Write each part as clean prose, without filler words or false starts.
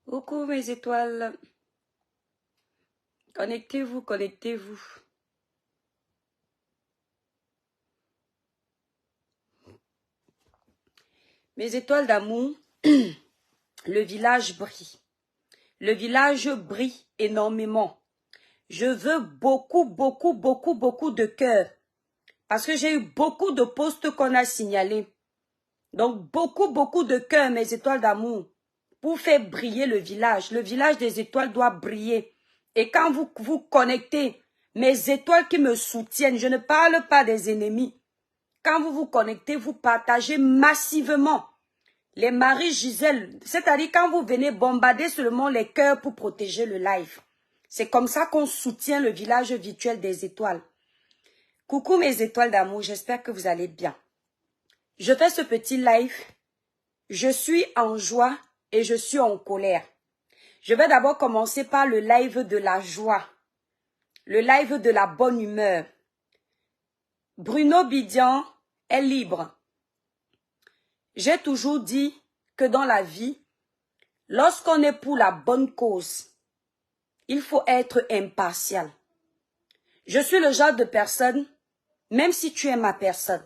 Coucou mes étoiles. Connectez-vous, connectez-vous. Mes étoiles d'amour, le village brille. Le village brille énormément. Je veux beaucoup, beaucoup, beaucoup, beaucoup de cœur. Parce que j'ai eu beaucoup de postes qu'on a signalés. Donc, beaucoup, beaucoup de cœur, mes étoiles d'amour, pour faire briller le village. Le village des étoiles doit briller. Et quand vous vous connectez, mes étoiles qui me soutiennent, je ne parle pas des ennemis. Quand vous vous connectez, vous partagez massivement. Les maris Gisèle, c'est-à-dire quand vous venez bombarder seulement les cœurs pour protéger le live. C'est comme ça qu'on soutient le village virtuel des étoiles. Coucou mes étoiles d'amour, j'espère que vous allez bien. Je fais ce petit live. Je suis en joie et je suis en colère. Je vais d'abord commencer par le live de la joie. Le live de la bonne humeur. Bruno Bidian est libre. J'ai toujours dit que dans la vie, lorsqu'on est pour la bonne cause, il faut être impartial. Je suis le genre de personne, même si tu es ma personne,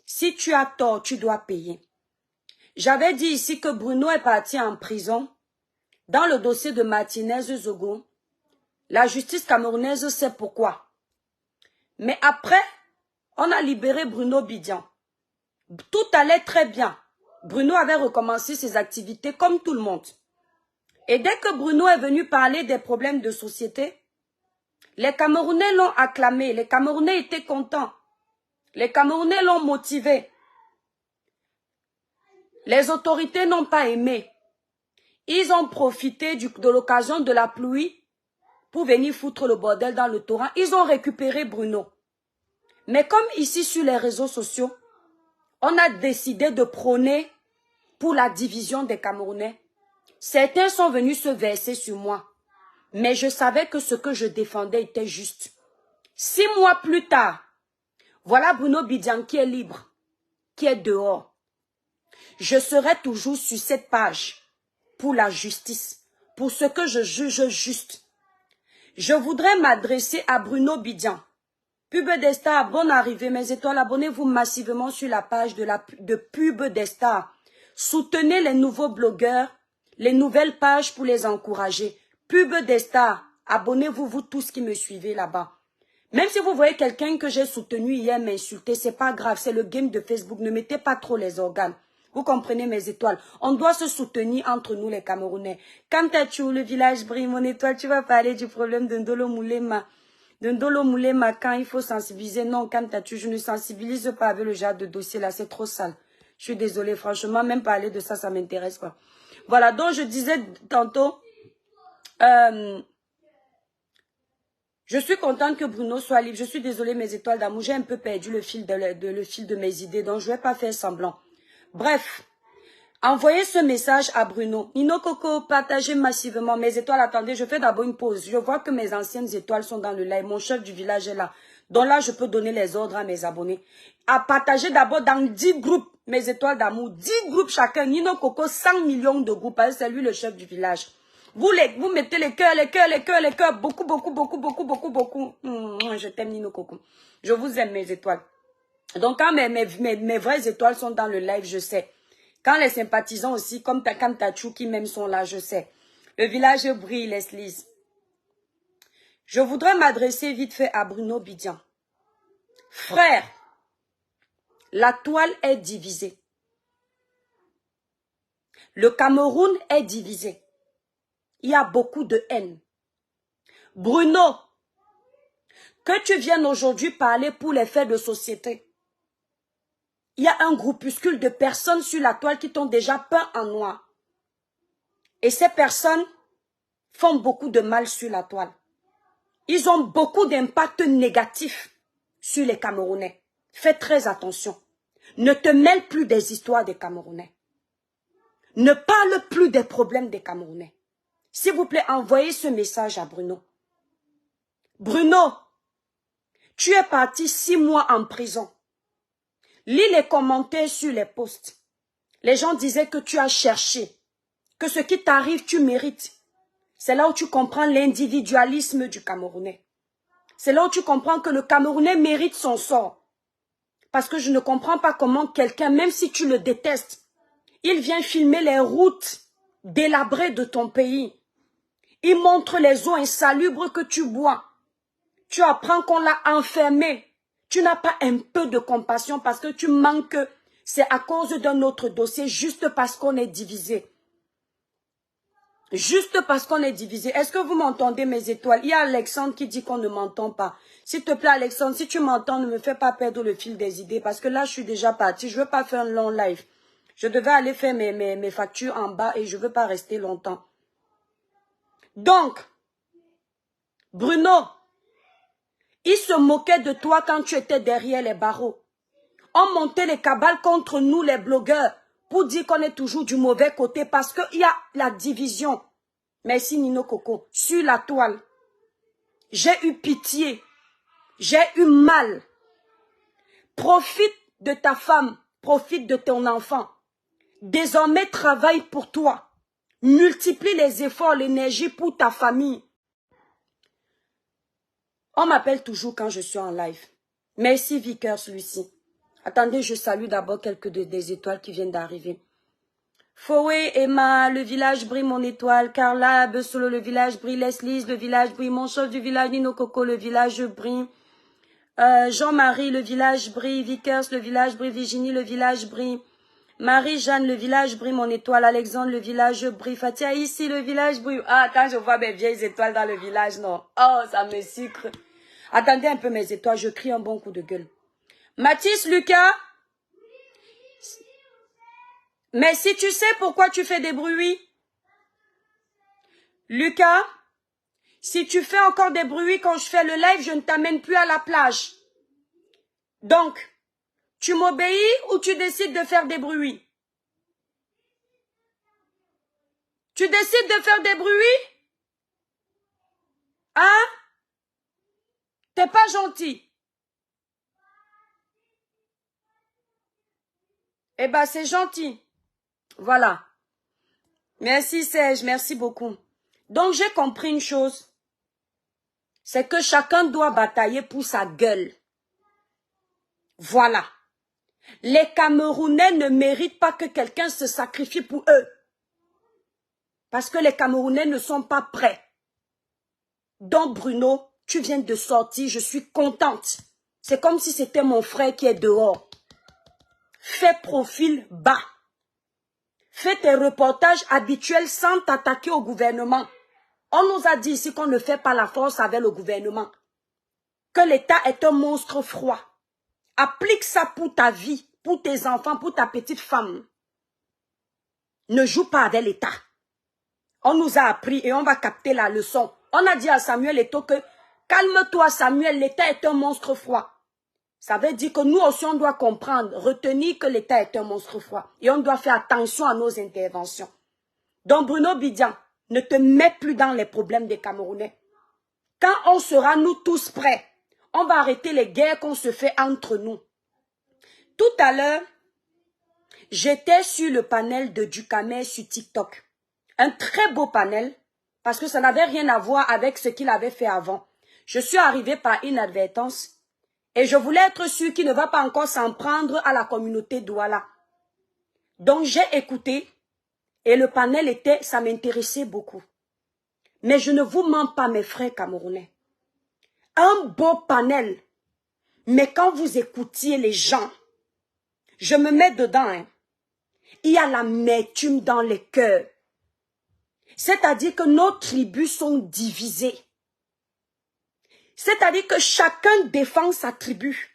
si tu as tort, tu dois payer. J'avais dit ici que Bruno est parti en prison. Dans le dossier de Martinez Zogo, la justice camerounaise sait pourquoi. Mais après, on a libéré Bruno Bidian. Tout allait très bien. Bruno avait recommencé ses activités comme tout le monde. Et dès que Bruno est venu parler des problèmes de société, les Camerounais l'ont acclamé. Les Camerounais étaient contents. Les Camerounais l'ont motivé. Les autorités n'ont pas aimé. Ils ont profité de l'occasion de la pluie pour venir foutre le bordel dans le torrent. Ils ont récupéré Bruno. Mais comme ici sur les réseaux sociaux, on a décidé de prôner pour la division des Camerounais. Certains sont venus se verser sur moi. Mais je savais que ce que je défendais était juste. 6 mois plus tard, voilà Bruno Bidian qui est libre, qui est dehors. Je serai toujours sur cette page pour la justice, pour ce que je juge juste. Je voudrais m'adresser à Bruno Bidian. Pub des Stars, bonne arrivée mes étoiles, abonnez-vous massivement sur la page de Pub des Stars. Soutenez les nouveaux blogueurs, les nouvelles pages pour les encourager. Pub des Stars, abonnez-vous vous tous qui me suivez là-bas. Même si vous voyez quelqu'un que j'ai soutenu hier m'insulter, c'est pas grave, c'est le game de Facebook, ne mettez pas trop les organes. Vous comprenez mes étoiles, on doit se soutenir entre nous les Camerounais. Quand tu le village brille, mon étoile, tu vas parler du problème de Ndolo Moulema. De Ndolo Moulema, quand il faut sensibiliser, non, quand je ne sensibilise pas avec le genre de dossier là, c'est trop sale. Je suis désolée, franchement, même parler de ça, ça m'intéresse pas. Voilà, donc je disais tantôt, je suis contente que Bruno soit libre. Je suis désolée, mes étoiles d'amour. J'ai un peu perdu le fil de mes idées, donc je ne vais pas faire semblant. Bref, envoyez ce message à Bruno. Nino Coco, partagez massivement. Mes étoiles, attendez, je fais d'abord une pause. Je vois que mes anciennes étoiles sont dans le live. Mon chef du village est là. Donc là, je peux donner les ordres à mes abonnés. À partager d'abord dans 10 groupes, mes étoiles d'amour. 10 groupes chacun. Nino Coco, 100 millions de groupes. C'est lui le chef du village. Vous mettez les cœurs, les cœurs, les cœurs, les cœurs. Beaucoup, beaucoup, beaucoup, beaucoup, beaucoup, beaucoup. Je t'aime, Nino Coco. Je vous aime, mes étoiles. Donc, quand mes vraies étoiles sont dans le live, je sais. Quand les sympathisants aussi, comme Tachou qui même sont là, je sais. Le village brille, Leslie. Je voudrais m'adresser vite fait à Bruno Bidian. Frère, la toile est divisée. Le Cameroun est divisé. Il y a beaucoup de haine. Bruno, Que tu viennes aujourd'hui parler pour les faits de société. Il y a un groupuscule de personnes sur la toile qui t'ont déjà peint en noir. Et ces personnes font beaucoup de mal sur la toile. Ils ont beaucoup d'impact négatif sur les Camerounais. Fais très attention. Ne te mêle plus des histoires des Camerounais. Ne parle plus des problèmes des Camerounais. S'il vous plaît, envoyez ce message à Bruno. Bruno, tu es parti 6 mois en prison. Lis les commentaires sur les posts. Les gens disaient que tu as cherché, que ce qui t'arrive, tu mérites. C'est là où tu comprends l'individualisme du Camerounais. C'est là où tu comprends que le Camerounais mérite son sort. Parce que je ne comprends pas comment quelqu'un, même si tu le détestes, il vient filmer les routes délabrées de ton pays. Il montre les eaux insalubres que tu bois. Tu apprends qu'on l'a enfermé. Tu n'as pas un peu de compassion parce que tu manques. C'est à cause d'un autre dossier, juste parce qu'on est divisé. Juste parce qu'on est divisé. Est-ce que vous m'entendez, mes étoiles? Il y a Alexandre qui dit qu'on ne m'entend pas. S'il te plaît, Alexandre, si tu m'entends, ne me fais pas perdre le fil des idées. Parce que là, je suis déjà partie. Je ne veux pas faire un long live. Je devais aller faire mes factures en bas et je ne veux pas rester longtemps. Donc, Bruno, il se moquait de toi quand tu étais derrière les barreaux. On montait les cabales contre nous, les blogueurs, pour dire qu'on est toujours du mauvais côté parce qu'il y a la division. Merci Nino Coco. Sur la toile, j'ai eu pitié. J'ai eu mal. Profite de ta femme. Profite de ton enfant. Désormais, travaille pour toi. Multiplie les efforts, l'énergie pour ta famille. On m'appelle toujours quand je suis en live. Merci Vickers, Lucie. Attendez, je salue d'abord quelques des étoiles qui viennent d'arriver. Fowé, Emma, le village brille mon étoile. Carla, Bessolo, le village brille. Leslie, le village brille. Mon chef du village, Nino Coco, le village brille. Jean-Marie, le village brille. Vickers, le village brille. Virginie, le village brille. Marie-Jeanne, le village brille mon étoile. Alexandre, le village brille. Fatia, ici, le village brille. Ah, quand je vois mes vieilles étoiles dans le village, non. Oh, ça me sucre. Attendez un peu mes étoiles, je crie un bon coup de gueule. Mathis, Lucas. Mais si tu sais pourquoi tu fais des bruits. Lucas, si tu fais encore des bruits quand je fais le live, je ne t'amène plus à la plage. Donc, tu m'obéis ou tu décides de faire des bruits? Tu décides de faire des bruits? Hein? T'es pas gentil. Eh ben, c'est gentil. Voilà. Merci Serge, merci beaucoup. Donc, j'ai compris une chose. C'est que chacun doit batailler pour sa gueule. Voilà. Les Camerounais ne méritent pas que quelqu'un se sacrifie pour eux. Parce que les Camerounais ne sont pas prêts. Donc Bruno, tu viens de sortir, je suis contente. C'est comme si c'était mon frère qui est dehors. Fais profil bas. Fais tes reportages habituels sans t'attaquer au gouvernement. On nous a dit ici qu'on ne fait pas la force avec le gouvernement. Que l'État est un monstre froid. Applique ça pour ta vie, pour tes enfants, pour ta petite femme. Ne joue pas avec l'État. On nous a appris et on va capter la leçon. On a dit à Samuel Eto'o que calme-toi Samuel, l'État est un monstre froid. Ça veut dire que nous aussi on doit comprendre, retenir que l'État est un monstre froid. Et on doit faire attention à nos interventions. Donc Bruno Bidian, ne te mets plus dans les problèmes des Camerounais. Quand on sera nous tous prêts, on va arrêter les guerres qu'on se fait entre nous. Tout à l'heure, j'étais sur le panel de Ducamer sur TikTok. Un très beau panel, parce que ça n'avait rien à voir avec ce qu'il avait fait avant. Je suis arrivée par inadvertance et je voulais être sûre qu'il ne va pas encore s'en prendre à la communauté Douala. Donc j'ai écouté et le panel ça m'intéressait beaucoup. Mais je ne vous mens pas mes frères camerounais. Un beau panel, mais quand vous écoutiez les gens, je me mets dedans, hein. Il y a l'amertume dans les cœurs. C'est-à-dire que nos tribus sont divisées. C'est-à-dire que chacun défend sa tribu.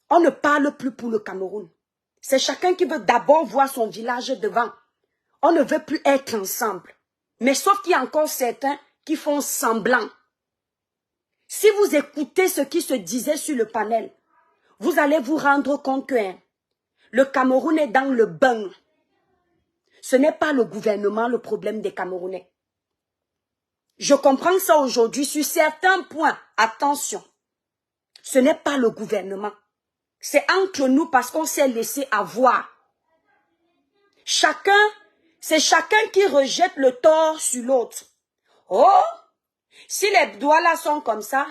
On ne parle plus pour le Cameroun. C'est chacun qui veut d'abord voir son village devant. On ne veut plus être ensemble. Mais sauf qu'il y a encore certains qui font semblant. Si vous écoutez ce qui se disait sur le panel, vous allez vous rendre compte que le Cameroun est dans le bain. Ce n'est pas le gouvernement le problème des Camerounais. Je comprends ça aujourd'hui sur certains points. Attention, ce n'est pas le gouvernement. C'est entre nous parce qu'on s'est laissé avoir. C'est chacun qui rejette le tort sur l'autre. Oh, si les doigts là sont comme ça,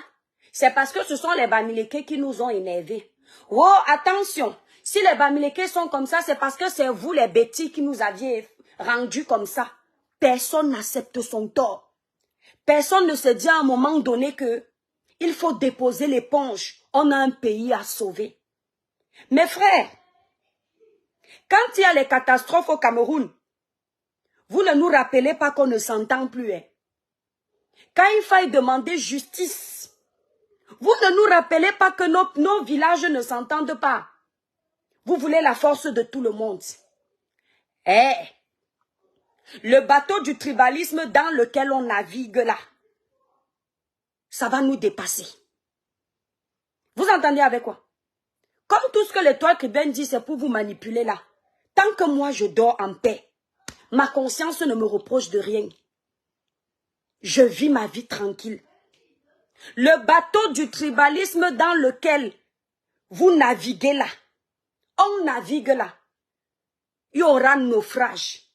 c'est parce que ce sont les Bamileke qui nous ont énervés. Oh, attention, si les Bamileke sont comme ça, c'est parce que c'est vous les bêtis qui nous aviez rendus comme ça. Personne n'accepte son tort. Personne ne se dit à un moment donné que il faut déposer l'éponge. On a un pays à sauver. Mes frères, quand il y a les catastrophes au Cameroun, vous ne nous rappelez pas qu'on ne s'entend plus. Quand il faille demander justice, vous ne nous rappelez pas que nos villages ne s'entendent pas. Vous voulez la force de tout le monde. Le bateau du tribalisme dans lequel on navigue là, ça va nous dépasser. Vous entendez avec quoi? Comme tout ce que l'étoile Tribune dit, c'est pour vous manipuler là. Tant que moi je dors en paix, ma conscience ne me reproche de rien. Je vis ma vie tranquille. Le bateau du tribalisme dans lequel vous naviguez là, on navigue là, il y aura naufrage.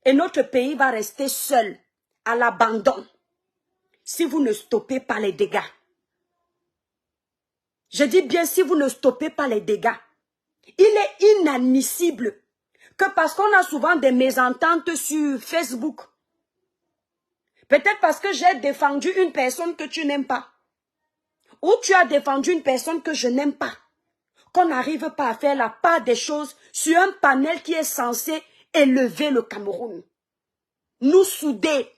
Et notre pays va rester seul, à l'abandon, si vous ne stoppez pas les dégâts. Je dis bien si vous ne stoppez pas les dégâts. Il est inadmissible que parce qu'on a souvent des mésententes sur Facebook, peut-être parce que j'ai défendu une personne que tu n'aimes pas, ou tu as défendu une personne que je n'aime pas, qu'on n'arrive pas à faire la part des choses sur un panel qui est censé élever le Cameroun. Nous souder.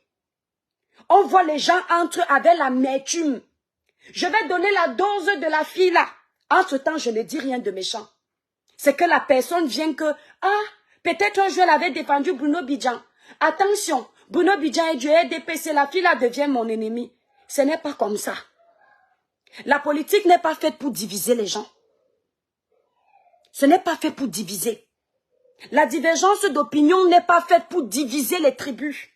On voit les gens entre eux avec l'amertume. Je vais donner la dose de la fille là. Entre-temps, je ne dis rien de méchant. C'est que la personne vient que, peut-être un jour elle avait défendu Bruno Bidjan. Attention, Bruno Bidjan est du RDPC, la fille là devient mon ennemi. Ce n'est pas comme ça. La politique n'est pas faite pour diviser les gens. Ce n'est pas fait pour diviser. La divergence d'opinion n'est pas faite pour diviser les tribus.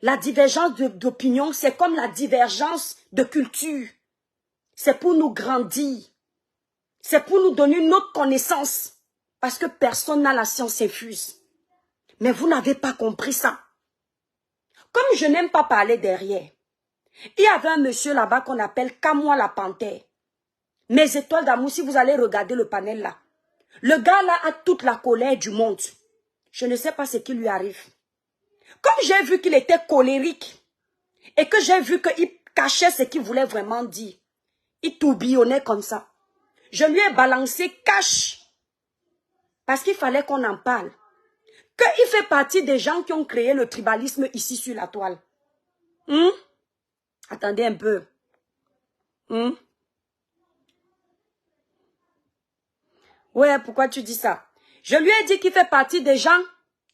La divergence d'opinion, c'est comme la divergence de culture. C'est pour nous grandir. C'est pour nous donner une autre connaissance. Parce que personne n'a la science infuse. Mais vous n'avez pas compris ça. Comme je n'aime pas parler derrière, il y avait un monsieur là-bas qu'on appelle Kamoa la panthère. Mes étoiles d'amour, si vous allez regarder le panel là, le gars là a toute la colère du monde. Je ne sais pas ce qui lui arrive. Comme j'ai vu qu'il était colérique et que j'ai vu qu'il cachait ce qu'il voulait vraiment dire, il tourbillonnait comme ça. Je lui ai balancé cash parce qu'il fallait qu'on en parle. Qu'il fait partie des gens qui ont créé le tribalisme ici sur la toile. Attendez un peu. Ouais, pourquoi tu dis ça? Je lui ai dit qu'il fait partie des gens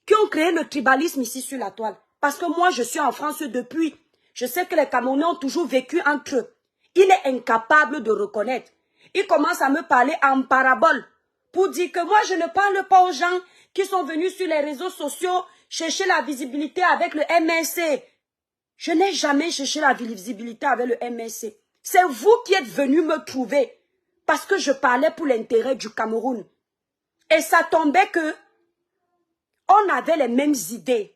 qui ont créé le tribalisme ici sur la toile. Parce que moi, je suis en France depuis. Je sais que les Camerounais ont toujours vécu entre eux. Il est incapable de reconnaître. Il commence à me parler en parabole pour dire que moi, je ne parle pas aux gens qui sont venus sur les réseaux sociaux chercher la visibilité avec le MSC. Je n'ai jamais cherché la visibilité avec le MSC. C'est vous qui êtes venus me trouver parce que je parlais pour l'intérêt du Cameroun. Et ça tombait que on avait les mêmes idées.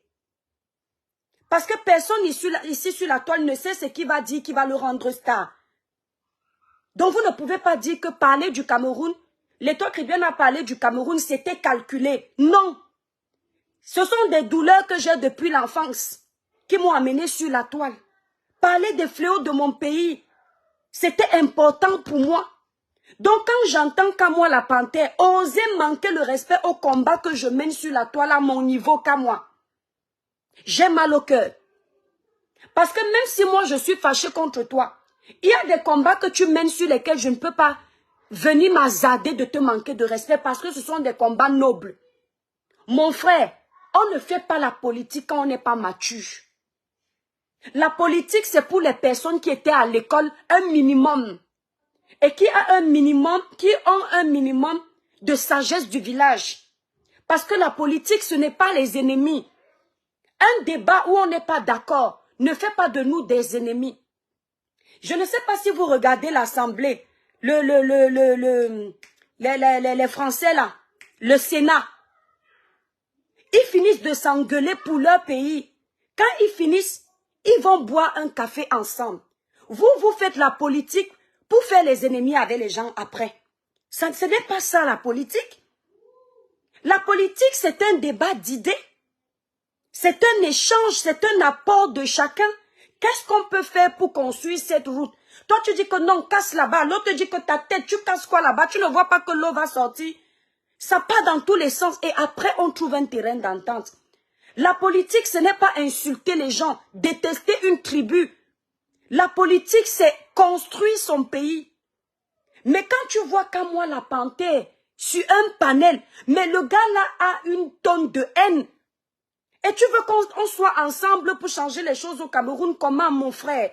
Parce que personne ici sur la toile ne sait ce qu'il va dire qui va le rendre star. Donc vous ne pouvez pas dire que parler du Cameroun, l'étoile Tribune a parlé du Cameroun, c'était calculé. Non. Ce sont des douleurs que j'ai depuis l'enfance qui m'ont amené sur la toile. Parler des fléaux de mon pays, c'était important pour moi. Donc quand j'entends Kamoa la panthère oser manquer le respect au combat que je mène sur la toile à mon niveau Kamoa, j'ai mal au cœur. Parce que même si moi je suis fâchée contre toi, Il y a des combats que tu mènes sur lesquels je ne peux pas venir m'azarder de te manquer de respect parce que ce sont des combats nobles. Mon frère, on ne fait pas la politique quand on n'est pas mature. La politique, c'est pour les personnes qui étaient à l'école un minimum et qui ont un minimum de sagesse du village. Parce que la politique, ce n'est pas les ennemis. Un débat où on n'est pas d'accord ne fait pas de nous des ennemis. Je ne sais pas si vous regardez l'Assemblée, les Français là, le Sénat. Ils finissent de s'engueuler pour leur pays. Quand ils finissent, ils vont boire un café ensemble. Vous faites la politique pour faire les ennemis avec les gens après. Ce n'est pas ça la politique. La politique, c'est un débat d'idées. C'est un échange, c'est un apport de chacun. Qu'est-ce qu'on peut faire pour construire cette route? Toi, tu dis que non, casse là-bas. L'autre te dit que ta tête, tu casses quoi là-bas? Tu ne vois pas que l'eau va sortir? Ça part dans tous les sens et après, on trouve un terrain d'entente. La politique, ce n'est pas insulter les gens, détester une tribu. La politique, c'est construire son pays. Mais quand tu vois qu'à moi, la panthère, sur un panel, mais le gars là a une tonne de haine. Et tu veux qu'on soit ensemble pour changer les choses au Cameroun? Comment, mon frère?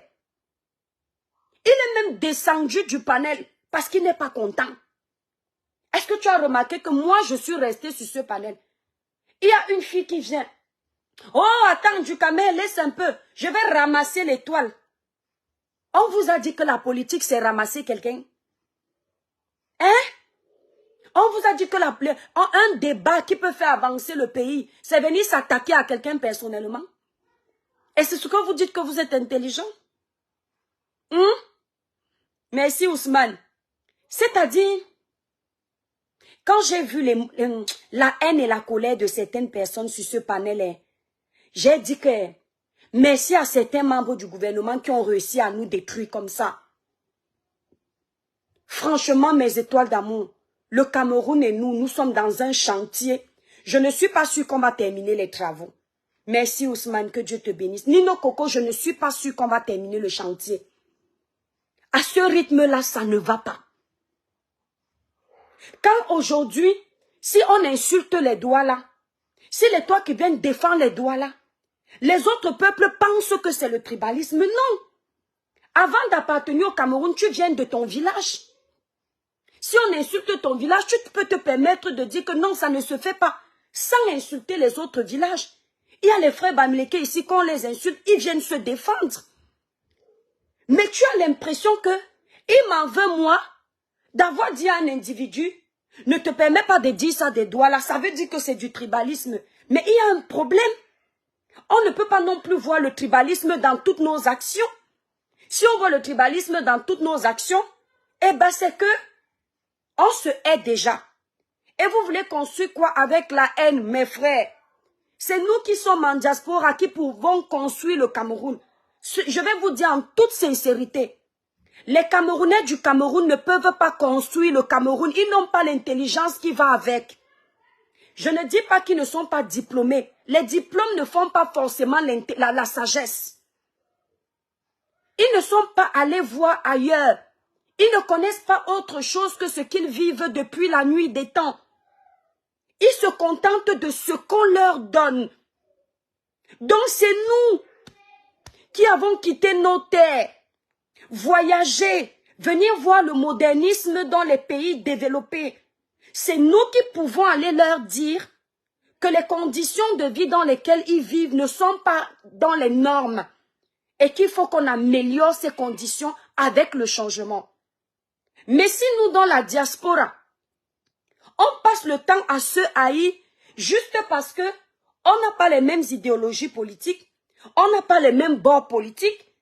Il est même descendu du panel parce qu'il n'est pas content. Est-ce que tu as remarqué que moi, je suis restée sur ce panel? Il y a une fille qui vient. Oh, attends, Dukamel, laisse un peu. Je vais ramasser l'étoile. On vous a dit que la politique, c'est ramasser quelqu'un? Hein? On vous a dit que un débat qui peut faire avancer le pays, c'est venir s'attaquer à quelqu'un personnellement. Et c'est ce que vous dites que vous êtes intelligent. Merci Ousmane. C'est-à-dire, quand j'ai vu la haine et la colère de certaines personnes sur ce panel, j'ai dit que merci à certains membres du gouvernement qui ont réussi à nous détruire comme ça. Franchement, mes étoiles d'amour, le Cameroun et nous sommes dans un chantier. Je ne suis pas sûre qu'on va terminer les travaux. Merci Ousmane, que Dieu te bénisse. Nino Coco, je ne suis pas sûre qu'on va terminer le chantier. À ce rythme-là, ça ne va pas. Quand aujourd'hui, si on insulte les Douala, si les toi qui viennent défendre les Douala, les autres peuples pensent que c'est le tribalisme. Non. Avant d'appartenir au Cameroun, tu viens de ton village. Si on insulte ton village, tu peux te permettre de dire que non, ça ne se fait pas, sans insulter les autres villages. Il y a les frères Bamileke ici, quand on les insulte, ils viennent se défendre. Mais tu as l'impression que il m'en veut, moi, d'avoir dit à un individu, ne te permets pas de dire ça des doigts là, ça veut dire que c'est du tribalisme. Mais il y a un problème. On ne peut pas non plus voir le tribalisme dans toutes nos actions. Si on voit le tribalisme dans toutes nos actions, eh ben c'est que on se hait déjà. Et vous voulez construire quoi avec la haine, mes frères? C'est nous qui sommes en diaspora qui pouvons construire le Cameroun. Je vais vous dire en toute sincérité, les Camerounais du Cameroun ne peuvent pas construire le Cameroun. Ils n'ont pas l'intelligence qui va avec. Je ne dis pas qu'ils ne sont pas diplômés. Les diplômes ne font pas forcément la sagesse. Ils ne sont pas allés voir ailleurs. Ils ne connaissent pas autre chose que ce qu'ils vivent depuis la nuit des temps. Ils se contentent de ce qu'on leur donne. Donc c'est nous qui avons quitté nos terres, voyager, venir voir le modernisme dans les pays développés. C'est nous qui pouvons aller leur dire que les conditions de vie dans lesquelles ils vivent ne sont pas dans les normes et qu'il faut qu'on améliore ces conditions avec le changement. Mais si nous, dans la diaspora, on passe le temps à se haïr juste parce que on n'a pas les mêmes idéologies politiques, on n'a pas les mêmes bords politiques,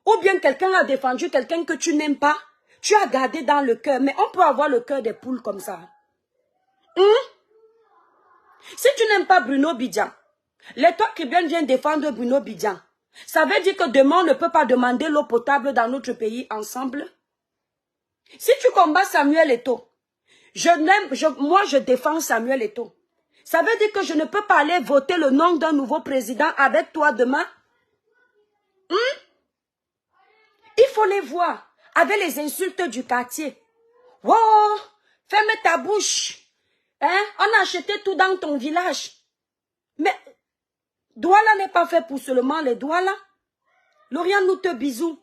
ou bien quelqu'un a défendu quelqu'un que tu n'aimes pas, tu as gardé dans le cœur, mais on peut avoir le cœur des poules comme ça. Si tu n'aimes pas Bruno Bidjan, les toi qui viennent défendre Bruno Bidjan, ça veut dire que demain on ne peut pas demander l'eau potable dans notre pays ensemble? Si tu combats Samuel Eto'o, moi je défends Samuel Eto'o. Ça veut dire que je ne peux pas aller voter le nom d'un nouveau président avec toi demain? Il faut les voir avec les insultes du quartier. Wow, ferme ta bouche. Hein? On a acheté tout dans ton village. Mais Douala n'est pas fait pour seulement les Douala. Lauriane nous te bisous.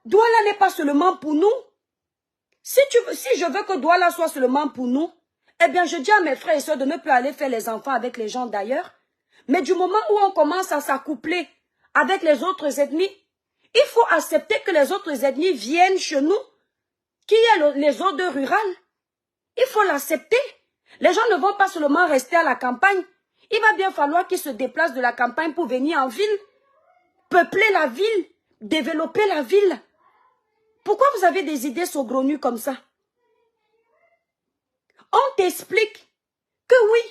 Douala n'est pas seulement pour nous. Si je veux que Douala soit seulement pour nous, eh bien je dis à mes frères et soeurs de ne plus aller faire les enfants avec les gens d'ailleurs. Mais du moment où on commence à s'accoupler avec les autres ethnies, il faut accepter que les autres ethnies viennent chez nous, qu'il y ait les zones rurales. Il faut l'accepter. Les gens ne vont pas seulement rester à la campagne. Il va bien falloir qu'ils se déplacent de la campagne pour venir en ville, peupler la ville, développer la ville. Pourquoi vous avez des idées saugrenues comme ça? On t'explique que oui,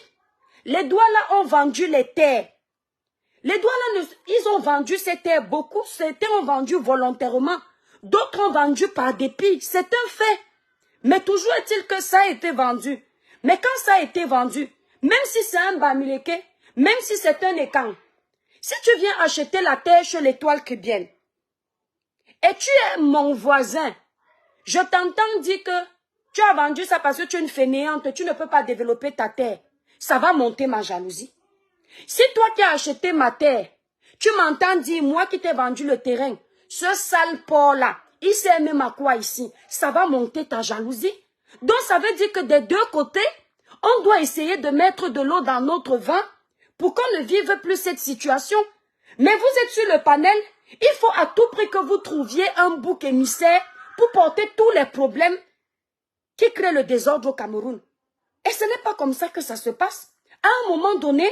les Douala ont vendu les terres. Les Douala, ils ont vendu ces terres. Beaucoup, certains ont vendu volontairement. D'autres ont vendu par dépit. C'est un fait. Mais toujours est-il que ça a été vendu. Mais quand ça a été vendu, même si c'est un Bamileke, même si c'est un Ékan, si tu viens acheter la terre chez l'étoile cubienne, et tu es mon voisin, je t'entends dire que tu as vendu ça parce que tu es une fainéante, tu ne peux pas développer ta terre. Ça va monter ma jalousie. Si toi qui as acheté ma terre, tu m'entends dire, moi qui t'ai vendu le terrain, ce sale porc-là, il sait même à quoi ici, ça va monter ta jalousie. Donc ça veut dire que des deux côtés, on doit essayer de mettre de l'eau dans notre vin pour qu'on ne vive plus cette situation. Mais vous êtes sur le panel, il faut à tout prix que vous trouviez un bouc émissaire pour porter tous les problèmes qui créent le désordre au Cameroun. Et ce n'est pas comme ça que ça se passe. À un moment donné,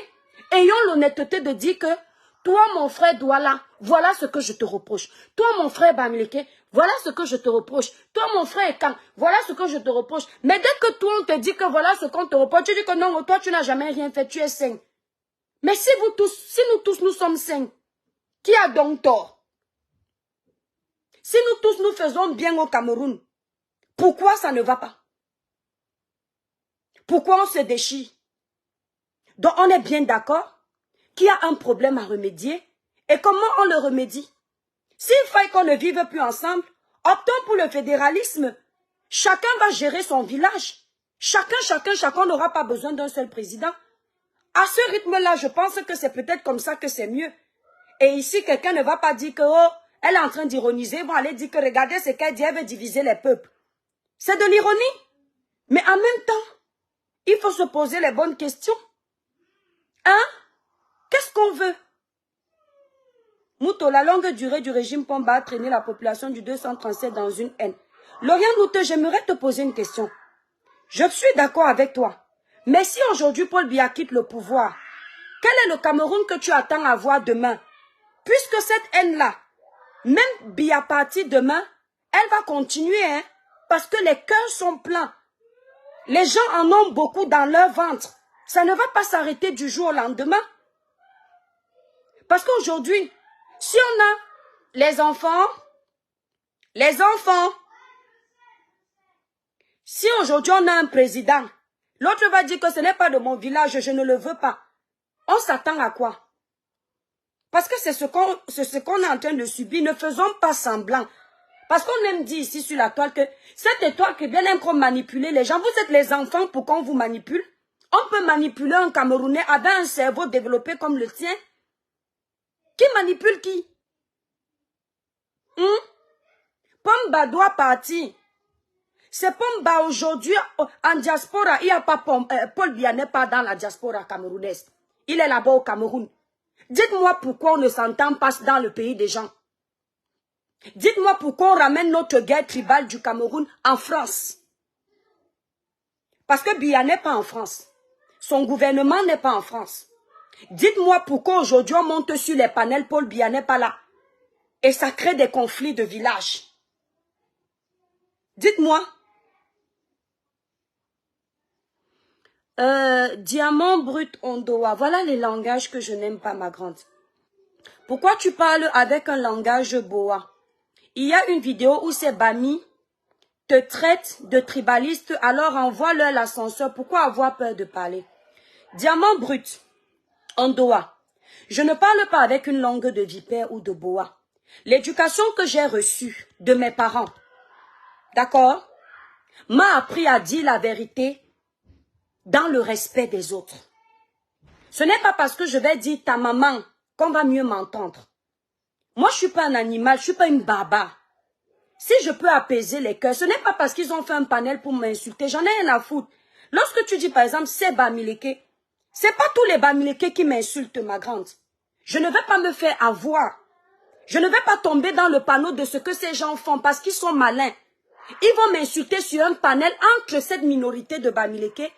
ayons l'honnêteté de dire que toi, mon frère Douala, voilà ce que je te reproche. Toi, mon frère Bamileke, voilà ce que je te reproche. Toi, mon frère Ekan, voilà ce que je te reproche. Mais dès que toi, on te dit que voilà ce qu'on te reproche, tu dis que non, toi, tu n'as jamais rien fait, tu es sain. Mais si nous tous, nous sommes sains, qui a donc tort? Si nous tous, nous faisons bien au Cameroun, pourquoi ça ne va pas? Pourquoi on se déchire? Donc, on est bien d'accord qu'il y a un problème à remédier. Et comment on le remédie? S'il faille qu'on ne vive plus ensemble, optons pour le fédéralisme. Chacun va gérer son village. Chacun n'aura pas besoin d'un seul président. À ce rythme-là, je pense que c'est peut-être comme ça que c'est mieux. Et ici, quelqu'un ne va pas dire que, oh, elle est en train d'ironiser. Ils vont aller dire que, regardez ce qu'elle dit, elle veut diviser les peuples. C'est de l'ironie. Mais en même temps, il faut se poser les bonnes questions. Hein? Qu'est-ce qu'on veut? Mouto, la longue durée du régime Pomba a traîné la population du 237 dans une haine. Lauriane Mouto, j'aimerais te poser une question. Je suis d'accord avec toi. Mais si aujourd'hui Paul Biya quitte le pouvoir, quel est le Cameroun que tu attends à voir demain? Puisque cette haine-là, même Biya parti demain, elle va continuer, hein? Parce que les cœurs sont pleins. Les gens en ont beaucoup dans leur ventre. Ça ne va pas s'arrêter du jour au lendemain. Parce qu'aujourd'hui, si on a les enfants, si aujourd'hui on a un président, l'autre va dire que ce n'est pas de mon village, je ne le veux pas. On s'attend à quoi? Parce que c'est ce qu'on est en train de subir. Ne faisons pas semblant. Parce qu'on aime dire ici sur la toile que cette étoile qui vient aime manipuler les gens. Vous êtes les enfants pour qu'on vous manipule. On peut manipuler un Camerounais avec un cerveau développé comme le tien. Qui manipule qui? Pomba doit partir. C'est Pomba aujourd'hui en diaspora. Il n'y a pas Paul Biya n'est pas dans la diaspora camerounaise. Il est là-bas au Cameroun. Dites-moi pourquoi on ne s'entend pas dans le pays des gens. Dites-moi pourquoi on ramène notre guerre tribale du Cameroun en France. Parce que Biya n'est pas en France. Son gouvernement n'est pas en France. Dites-moi pourquoi aujourd'hui on monte sur les panels, Paul Biya n'est pas là. Et ça crée des conflits de village. Dites-moi. Diamant brut Ondoa. Voilà les langages que je n'aime pas, ma grande. Pourquoi tu parles avec un langage boa? Il y a une vidéo où ces Bami te traitent de tribaliste, alors envoie-leur l'ascenseur. Pourquoi avoir peur de parler? Diamant brut Ondoa. Je ne parle pas avec une langue de vipère ou de boa. L'éducation que j'ai reçue de mes parents, d'accord, m'a appris à dire la vérité dans le respect des autres. Ce n'est pas parce que je vais dire ta maman qu'on va mieux m'entendre. Moi, je ne suis pas un animal, je ne suis pas une barbare. Si je peux apaiser les cœurs, ce n'est pas parce qu'ils ont fait un panel pour m'insulter. J'en ai rien à foutre. Lorsque tu dis, par exemple, c'est Bamileke, c'est pas tous les Bamileke qui m'insultent, ma grande. Je ne vais pas me faire avoir. Je ne vais pas tomber dans le panneau de ce que ces gens font parce qu'ils sont malins. Ils vont m'insulter sur un panel entre cette minorité de Bamileke,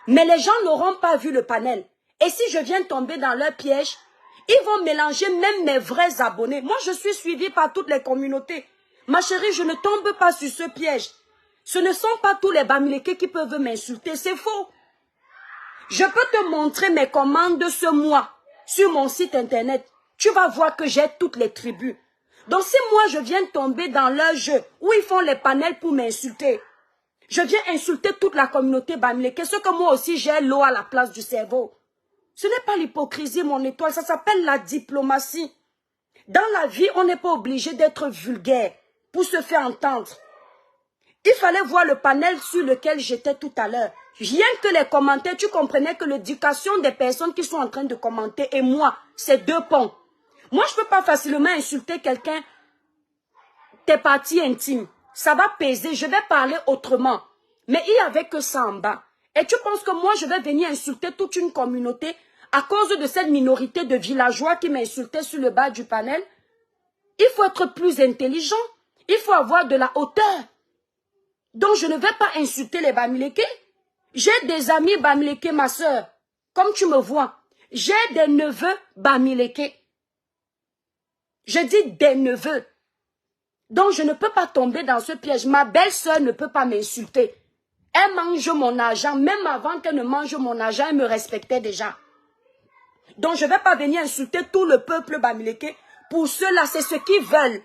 mais les gens n'auront pas vu le panel. Et si je viens tomber dans leur piège, ils vont mélanger même mes vrais abonnés. Moi, je suis suivie par toutes les communautés. Ma chérie, je ne tombe pas sur ce piège. Ce ne sont pas tous les Bamileke qui peuvent m'insulter, c'est faux. Je peux te montrer mes commandes ce mois sur mon site internet. Tu vas voir que j'ai toutes les tribus. Donc si moi je viens tomber dans leur jeu où ils font les panels pour m'insulter, je viens insulter toute la communauté Bamileke, ce que moi aussi j'ai l'eau à la place du cerveau. Ce n'est pas l'hypocrisie, mon étoile, ça s'appelle la diplomatie. Dans la vie, on n'est pas obligé d'être vulgaire pour se faire entendre. Il fallait voir le panel sur lequel j'étais tout à l'heure. Rien que les commentaires, tu comprenais que l'éducation des personnes qui sont en train de commenter et moi, c'est deux ponts. Moi, je ne peux pas facilement insulter quelqu'un, tes parties intimes. Ça va peser, je vais parler autrement. Mais il n'y avait que ça en bas. Et tu penses que moi, je vais venir insulter toute une communauté à cause de cette minorité de villageois qui m'insultaient sur le bas du panel? Il faut être plus intelligent. Il faut avoir de la hauteur. Donc, je ne vais pas insulter les Bamileke. J'ai des amis Bamileke, ma soeur. Comme tu me vois. J'ai des neveux Bamileke. Je dis des neveux. Donc, je ne peux pas tomber dans ce piège. Ma belle-sœur ne peut pas m'insulter. Elle mange mon argent. Même avant qu'elle ne mange mon argent, elle me respectait déjà. Donc, je ne vais pas venir insulter tout le peuple Bamileke. Pour ceux-là, c'est ce qu'ils veulent.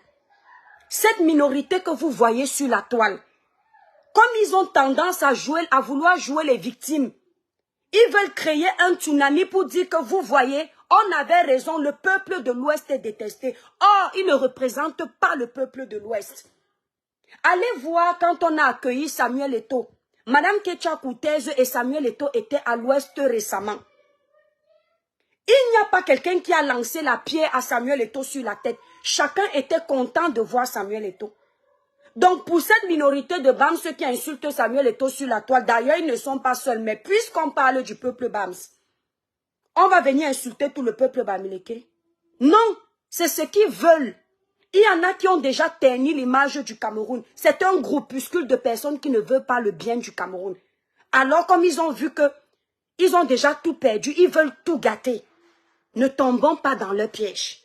Cette minorité que vous voyez sur la toile. Comme ils ont tendance à vouloir jouer les victimes. Ils veulent créer un tsunami pour dire que vous voyez, on avait raison, le peuple de l'Ouest est détesté. Or, ils ne représentent pas le peuple de l'Ouest. Allez voir quand on a accueilli Samuel Eto'o. Madame Ketia Koutez et Samuel Eto'o étaient à l'Ouest récemment. Il n'y a pas quelqu'un qui a lancé la pierre à Samuel Eto'o sur la tête. Chacun était content de voir Samuel Eto'o. Donc, pour cette minorité de Bams, ceux qui insultent Samuel Eto'o sur la toile, d'ailleurs, ils ne sont pas seuls. Mais puisqu'on parle du peuple Bams, on va venir insulter tout le peuple Bamileke? Non, c'est ce qu'ils veulent. Il y en a qui ont déjà terni l'image du Cameroun. C'est un groupuscule de personnes qui ne veulent pas le bien du Cameroun. Alors, comme ils ont vu que ils ont déjà tout perdu, ils veulent tout gâter. Ne tombons pas dans leur piège.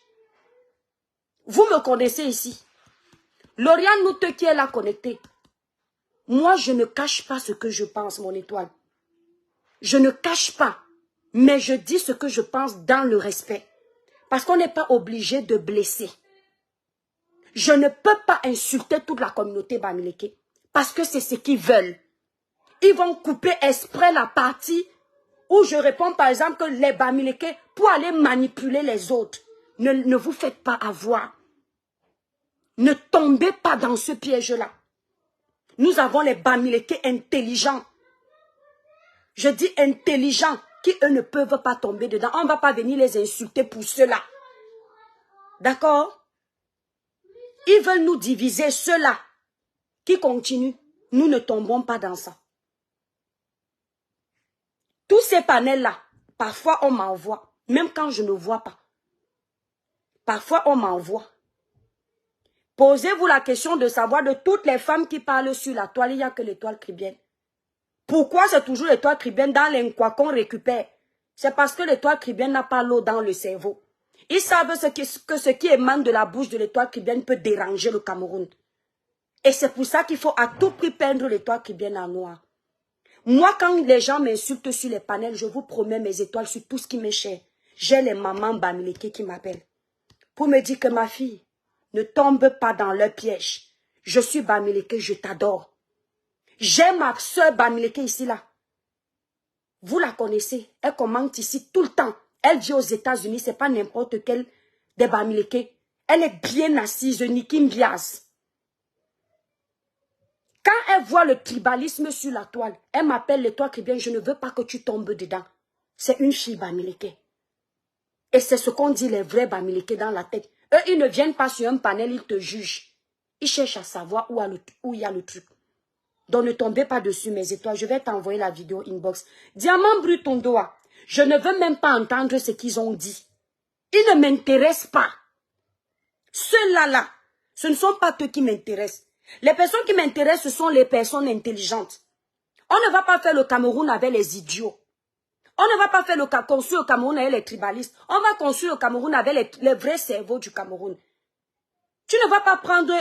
Vous me connaissez ici. Lauriane Noute qui est là connectée. Moi, je ne cache pas ce que je pense, mon étoile. Je ne cache pas, mais je dis ce que je pense dans le respect. Parce qu'on n'est pas obligé de blesser. Je ne peux pas insulter toute la communauté Bamileke. Parce que c'est ce qu'ils veulent. Ils vont couper exprès la partie où je réponds par exemple que les Bamileke pour aller manipuler les autres. Ne vous faites pas avoir. Ne tombez pas dans ce piège-là. Nous avons les Bamileke intelligents. Je dis intelligents, qui eux ne peuvent pas tomber dedans. On ne va pas venir les insulter pour cela. D'accord? Ils veulent nous diviser, ceux-là qui continuent. Nous ne tombons pas dans ça. Tous ces panels-là, parfois on m'envoie, même quand je ne vois pas. Parfois on m'envoie. Posez-vous la question de savoir de toutes les femmes qui parlent sur la toile, il n'y a que l'étoile cribienne. Pourquoi c'est toujours l'étoile cribienne dans les quoi qu'on récupère? C'est parce que l'étoile cribienne n'a pas l'eau dans le cerveau. Ils savent que ce qui émane de la bouche de l'étoile cribienne peut déranger le Cameroun. Et c'est pour ça qu'il faut à tout prix peindre l'étoile cribienne en noir. Moi, quand les gens m'insultent sur les panels, je vous promets mes étoiles sur tout ce qui m'est cher. J'ai les mamans Bamileke qui m'appellent. Pour me dire que ma fille, ne tombe pas dans leur piège. Je suis Bamileke, je t'adore. J'ai ma soeur Bamileke ici, là. Vous la connaissez. Elle commente ici tout le temps. Elle vit aux États-Unis, c'est pas n'importe quelle des Bamileke. Elle est bien assise, Niki Mbiaz. Quand elle voit le tribalisme sur la toile, elle m'appelle l'étoile qui vient, je ne veux pas que tu tombes dedans. C'est une fille Bamileke. Et c'est ce qu'on dit les vrais Bamileke dans la tête. Eux, ils ne viennent pas sur un panel, ils te jugent. Ils cherchent à savoir où il y a le truc. Donc ne tombez pas dessus mes étoiles. Je vais t'envoyer la vidéo inbox. Diamant brut ton doigt. Je ne veux même pas entendre ce qu'ils ont dit. Ils ne m'intéressent pas. Ceux-là, ce ne sont pas eux qui m'intéressent. Les personnes qui m'intéressent, ce sont les personnes intelligentes. On ne va pas faire le Cameroun avec les idiots. On ne va pas faire construire le Cameroun avec les tribalistes. On va construire le Cameroun avec les vrais cerveaux du Cameroun. Tu ne vas pas prendre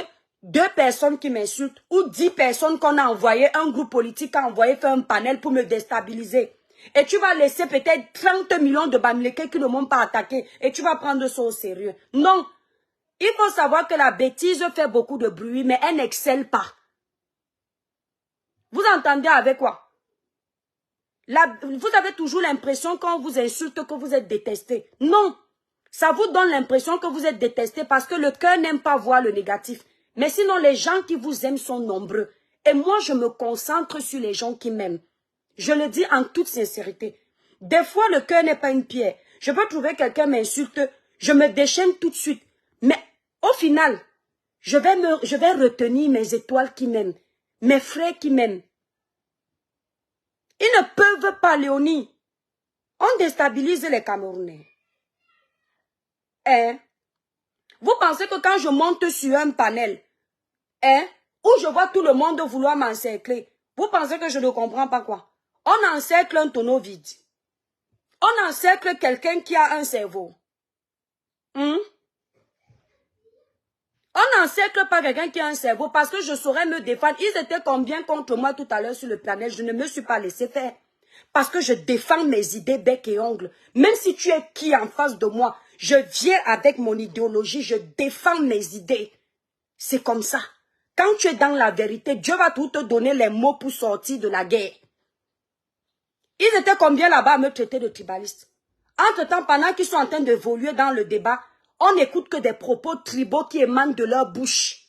2 personnes qui m'insultent ou 10 personnes qu'on a envoyé, un groupe politique a envoyé faire un panel pour me déstabiliser. Et tu vas laisser peut-être 30 millions de Bamileke qui ne m'ont pas attaqué et tu vas prendre ça au sérieux. Non. Il faut savoir que la bêtise fait beaucoup de bruit, mais elle n'excelle pas. Vous entendez avec quoi? Vous avez toujours l'impression quand on vous insulte que vous êtes détesté. Non. Ça vous donne l'impression que vous êtes détesté parce que le cœur n'aime pas voir le négatif. Mais sinon, les gens qui vous aiment sont nombreux. Et moi, je me concentre sur les gens qui m'aiment. Je le dis en toute sincérité. Des fois, le cœur n'est pas une pierre. Je peux trouver quelqu'un m'insulte, je me déchaîne tout de suite. Mais au final, je vais retenir mes étoiles qui m'aiment, mes frères qui m'aiment. Ils ne peuvent pas, Léonie. On déstabilise les Camerounais. Hein? Vous pensez que quand je monte sur un panel, où je vois tout le monde vouloir m'encercler, vous pensez que je ne comprends pas quoi? On encercle un tonneau vide. On encercle quelqu'un qui a un cerveau. On n'encercle pas quelqu'un qui a un cerveau parce que je saurais me défendre. Ils étaient combien contre moi tout à l'heure sur le planète? Je ne me suis pas laissé faire. Parce que je défends mes idées bec et ongles. Même si tu es qui en face de moi, je viens avec mon idéologie, je défends mes idées. C'est comme ça. Quand tu es dans la vérité, Dieu va tout te donner les mots pour sortir de la guerre. Ils étaient combien là-bas à me traiter de tribaliste? Entre-temps, pendant qu'ils sont en train d'évoluer dans le débat, on n'écoute que des propos tribaux qui émanent de leur bouche.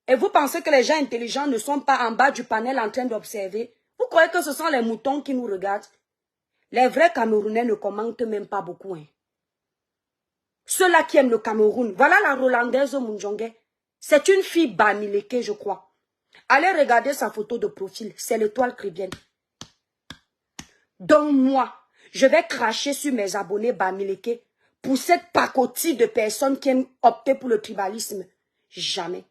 Et vous pensez que les gens intelligents ne sont pas en bas du panel en train d'observer? Vous croyez que ce sont les moutons qui nous regardent? Les vrais Camerounais ne commentent même pas beaucoup. Hein. Ceux-là qui aiment le Cameroun, voilà la Rolandaise Munjongue. C'est une fille Bamileke, je crois. Allez regarder sa photo de profil, c'est l'étoile cribienne. Donc moi, je vais cracher sur mes abonnés Bamileke pour cette pacotille de personnes qui aiment opter pour le tribalisme. Jamais.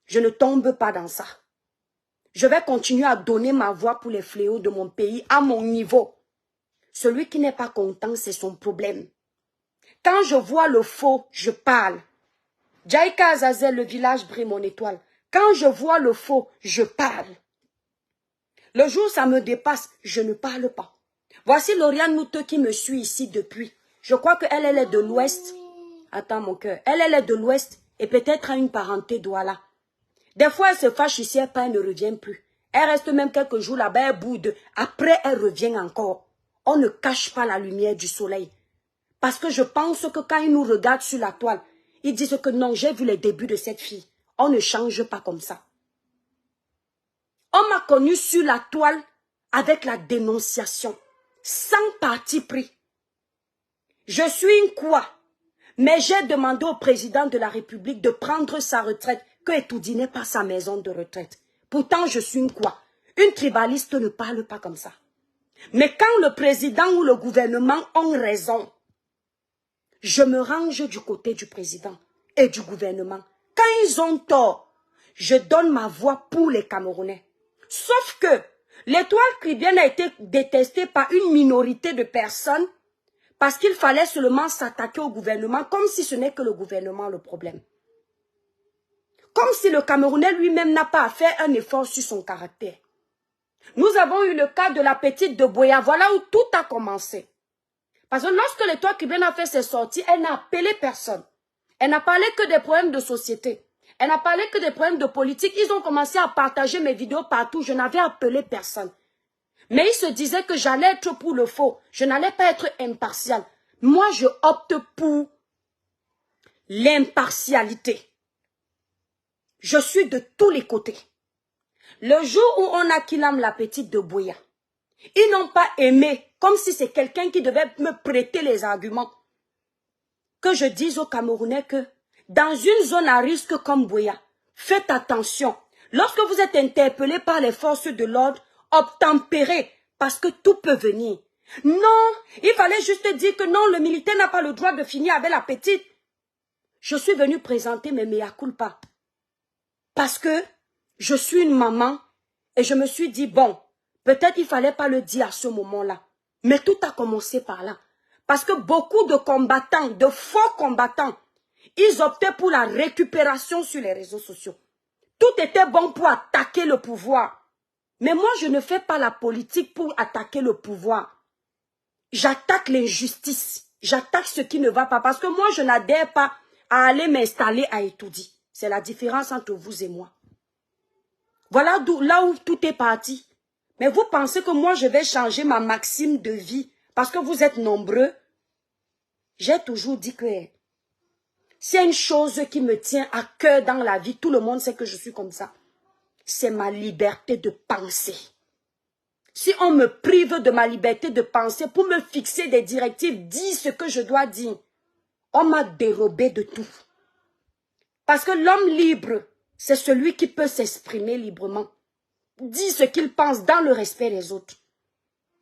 Je ne tombe pas dans ça. Je vais continuer à donner ma voix pour les fléaux de mon pays à mon niveau. Celui qui n'est pas content, c'est son problème. Quand je vois le faux, je parle. Djaïka Azazel, le village brille mon étoile. Quand je vois le faux, je parle. Le jour où ça me dépasse, je ne parle pas. Voici Lauriane Mouteux qui me suit ici depuis. Je crois qu'elle est de l'Ouest. Attends mon cœur. Elle est de l'Ouest et peut-être a une parenté Douala. Des fois, elle se fâche ici, elle ne revient plus. Elle reste même quelques jours là-bas, elle boude. Après, elle revient encore. On ne cache pas la lumière du soleil. Parce que je pense que quand ils nous regardent sur la toile, ils disent que non, j'ai vu les débuts de cette fille. On ne change pas comme ça. On m'a connu sur la toile avec la dénonciation, sans parti pris. Je suis une quoi? Mais j'ai demandé au président de la République de prendre sa retraite, que Etoudi n'est pas sa maison de retraite. Pourtant, je suis une quoi? Une tribaliste ne parle pas comme ça. Mais quand le président ou le gouvernement ont raison, je me range du côté du président et du gouvernement. Quand ils ont tort, je donne ma voix pour les Camerounais. Sauf que l'étoile cribienne a été détestée par une minorité de personnes parce qu'il fallait seulement s'attaquer au gouvernement comme si ce n'est que le gouvernement le problème. Comme si le Camerounais lui-même n'a pas fait un effort sur son caractère. Nous avons eu le cas de la petite de Boya. Voilà où tout a commencé. Parce que lorsque l'étoile cribienne a fait ses sorties, elle n'a appelé personne. Elle n'a parlé que des problèmes de société. Elle n'a parlé que des problèmes de politique. Ils ont commencé à partager mes vidéos partout. Je n'avais appelé personne. Mais ils se disaient que j'allais être pour le faux. Je n'allais pas être impartial. Moi, je opte pour l'impartialité. Je suis de tous les côtés. Le jour où on a Kilam la petite de Buea, ils n'ont pas aimé, comme si c'est quelqu'un qui devait me prêter les arguments, que je dise aux Camerounais que dans une zone à risque comme Buea, faites attention. Lorsque vous êtes interpellé par les forces de l'ordre, obtempérez, parce que tout peut venir. Non, il fallait juste dire que non, le militaire n'a pas le droit de finir avec la petite. Je suis venue présenter mes mea culpa. Parce que je suis une maman et je me suis dit, bon, peut-être il ne fallait pas le dire à ce moment-là. Mais tout a commencé par là. Parce que beaucoup de combattants, de faux combattants, ils optaient pour la récupération sur les réseaux sociaux. Tout était bon pour attaquer le pouvoir. Mais moi, je ne fais pas la politique pour attaquer le pouvoir. J'attaque l'injustice. J'attaque ce qui ne va pas. Parce que moi, je n'adhère pas à aller m'installer à Etoudi. C'est la différence entre vous et moi. Voilà là où tout est parti. Mais vous pensez que moi, je vais changer ma maxime de vie parce que vous êtes nombreux? J'ai toujours dit que c'est une chose qui me tient à cœur dans la vie. Tout le monde sait que je suis comme ça. C'est ma liberté de penser. Si on me prive de ma liberté de penser pour me fixer des directives, dire ce que je dois dire, on m'a dérobé de tout. Parce que l'homme libre, c'est celui qui peut s'exprimer librement. Dis ce qu'il pense dans le respect des autres.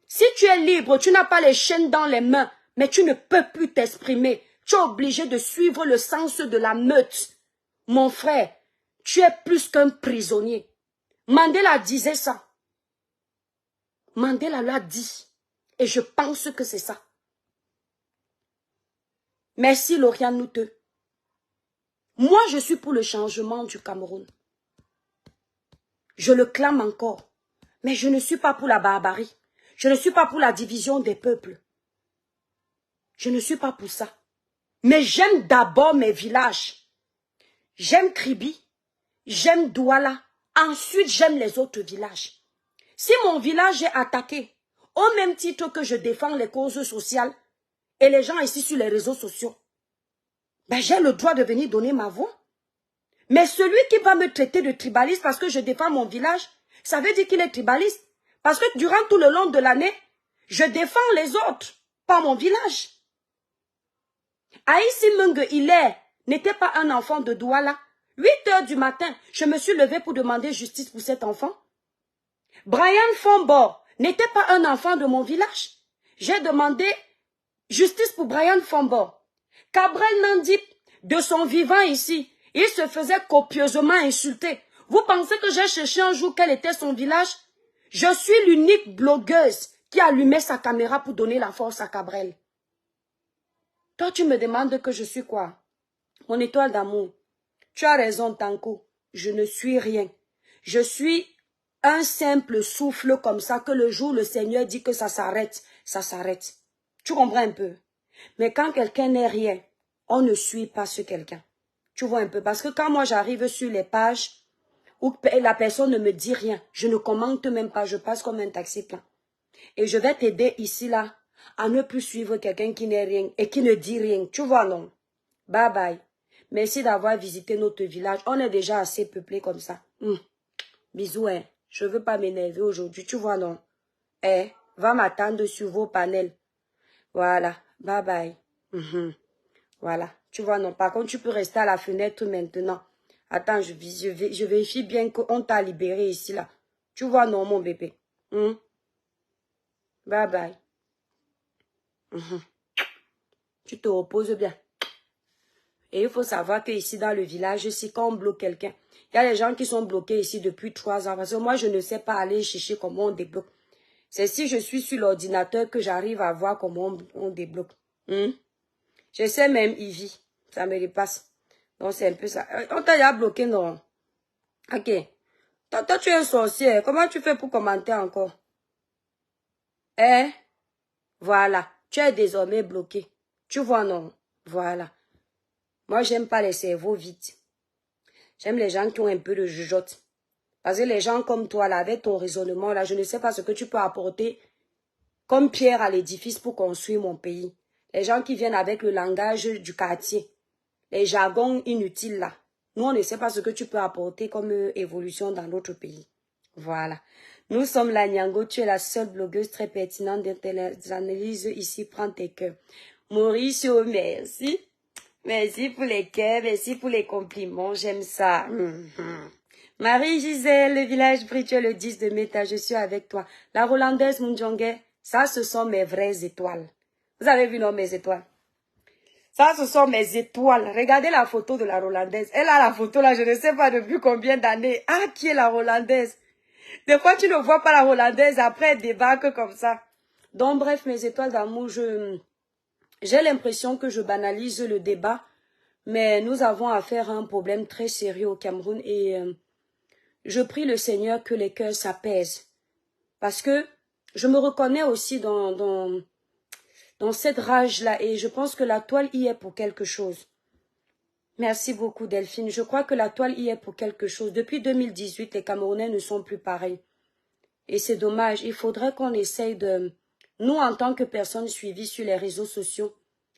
Si tu es libre, tu n'as pas les chaînes dans les mains, mais tu ne peux plus t'exprimer. Tu es obligé de suivre le sens de la meute. Mon frère, tu es plus qu'un prisonnier. Mandela disait ça. Mandela l'a dit. Et je pense que c'est ça. Merci Lauriane Nouteux. Moi, je suis pour le changement du Cameroun. Je le clame encore. Mais je ne suis pas pour la barbarie. Je ne suis pas pour la division des peuples. Je ne suis pas pour ça. Mais j'aime d'abord mes villages. J'aime Kribi. J'aime Douala. Ensuite, j'aime les autres villages. Si mon village est attaqué, au même titre que je défends les causes sociales et les gens ici sur les réseaux sociaux, ben j'ai le droit de venir donner ma voix. Mais celui qui va me traiter de tribaliste parce que je défends mon village, ça veut dire qu'il est tribaliste. Parce que durant tout le long de l'année, je défends les autres, pas mon village. Aïssi Menge Hilaire n'était pas un enfant de Douala. 8 heures du matin, je me suis levée pour demander justice pour cet enfant. Brian Fombor n'était pas un enfant de mon village. J'ai demandé justice pour Brian Fombor. Cabral Nandip, de son vivant ici, il se faisait copieusement insulter. Vous pensez que j'ai cherché un jour quel était son village? Je suis l'unique blogueuse qui allumait sa caméra pour donner la force à Cabral. Toi, tu me demandes que je suis quoi? Mon étoile d'amour. Tu as raison, Tanko. Je ne suis rien. Je suis un simple souffle comme ça que le jour où le Seigneur dit que ça s'arrête, ça s'arrête. Tu comprends un peu? Mais quand quelqu'un n'est rien, on ne suit pas ce quelqu'un. Tu vois un peu? Parce que quand moi j'arrive sur les pages où la personne ne me dit rien, je ne commente même pas, je passe comme un taxi plein. Et je vais t'aider ici, là, à ne plus suivre quelqu'un qui n'est rien et qui ne dit rien. Tu vois, non? Bye bye. Merci d'avoir visité notre village. On est déjà assez peuplé comme ça. Bisous, hein. Je ne veux pas m'énerver aujourd'hui. Tu vois, non? Va m'attendre sur vos panels. Voilà. Bye bye. Voilà. Tu vois, non? Par contre, tu peux rester à la fenêtre maintenant. Attends, je vérifie bien qu'on t'a libéré ici, là. Tu vois, non, mon bébé? Bye bye. Tu te reposes bien. Et il faut savoir qu'ici, dans le village, ici, quand on bloque quelqu'un, il y a des gens qui sont bloqués ici depuis 3 ans. Parce que moi, je ne sais pas aller chercher comment on débloque. C'est si je suis sur l'ordinateur que j'arrive à voir comment on débloque. Je sais même, Ivy. Ça me dépasse. Donc, c'est un peu ça. On t'a déjà bloqué, non? Ok. Toi, tu es un sorcier. Comment tu fais pour commenter encore? Voilà. Tu es désormais bloqué. Tu vois, non? Voilà. Moi, j'aime pas les cerveaux vides. J'aime les gens qui ont un peu de jugeote. Parce que les gens comme toi, là, avec ton raisonnement, là, je ne sais pas ce que tu peux apporter comme pierre à l'édifice pour construire mon pays. Les gens qui viennent avec le langage du quartier. les jargons inutiles là. Nous, on ne sait pas ce que tu peux apporter comme évolution dans notre pays. Voilà. Nous sommes la Nyango, tu es la seule blogueuse très pertinente des analyses ici, prends tes cœurs. Mauricio, merci. Merci pour les cœurs, merci pour les compliments, j'aime ça. Marie-Gisèle, le village brille, tu es le 10 de Méta, je suis avec toi. La Rolandaise Mundjongue, ça ce sont mes vraies étoiles. Vous avez vu non mes étoiles? Ça ce sont mes étoiles. Regardez la photo de la Rolandaise. Elle a la photo là, je ne sais pas depuis combien d'années. Ah, qui est la Rolandaise? Des fois tu ne vois pas la Rolandaise, après elle débarque comme ça. Donc bref, mes étoiles d'amour, j'ai l'impression que je banalise le débat, mais nous avons affaire à un problème très sérieux au Cameroun et je prie le Seigneur que les cœurs s'apaisent. Parce que je me reconnais aussi dans cette rage-là et je pense que la toile y est pour quelque chose. Merci beaucoup Delphine. Je crois que la toile y est pour quelque chose. Depuis 2018, les Camerounais ne sont plus pareils. Et c'est dommage. Il faudrait qu'on essaye de... Nous, en tant que personnes suivies sur les réseaux sociaux,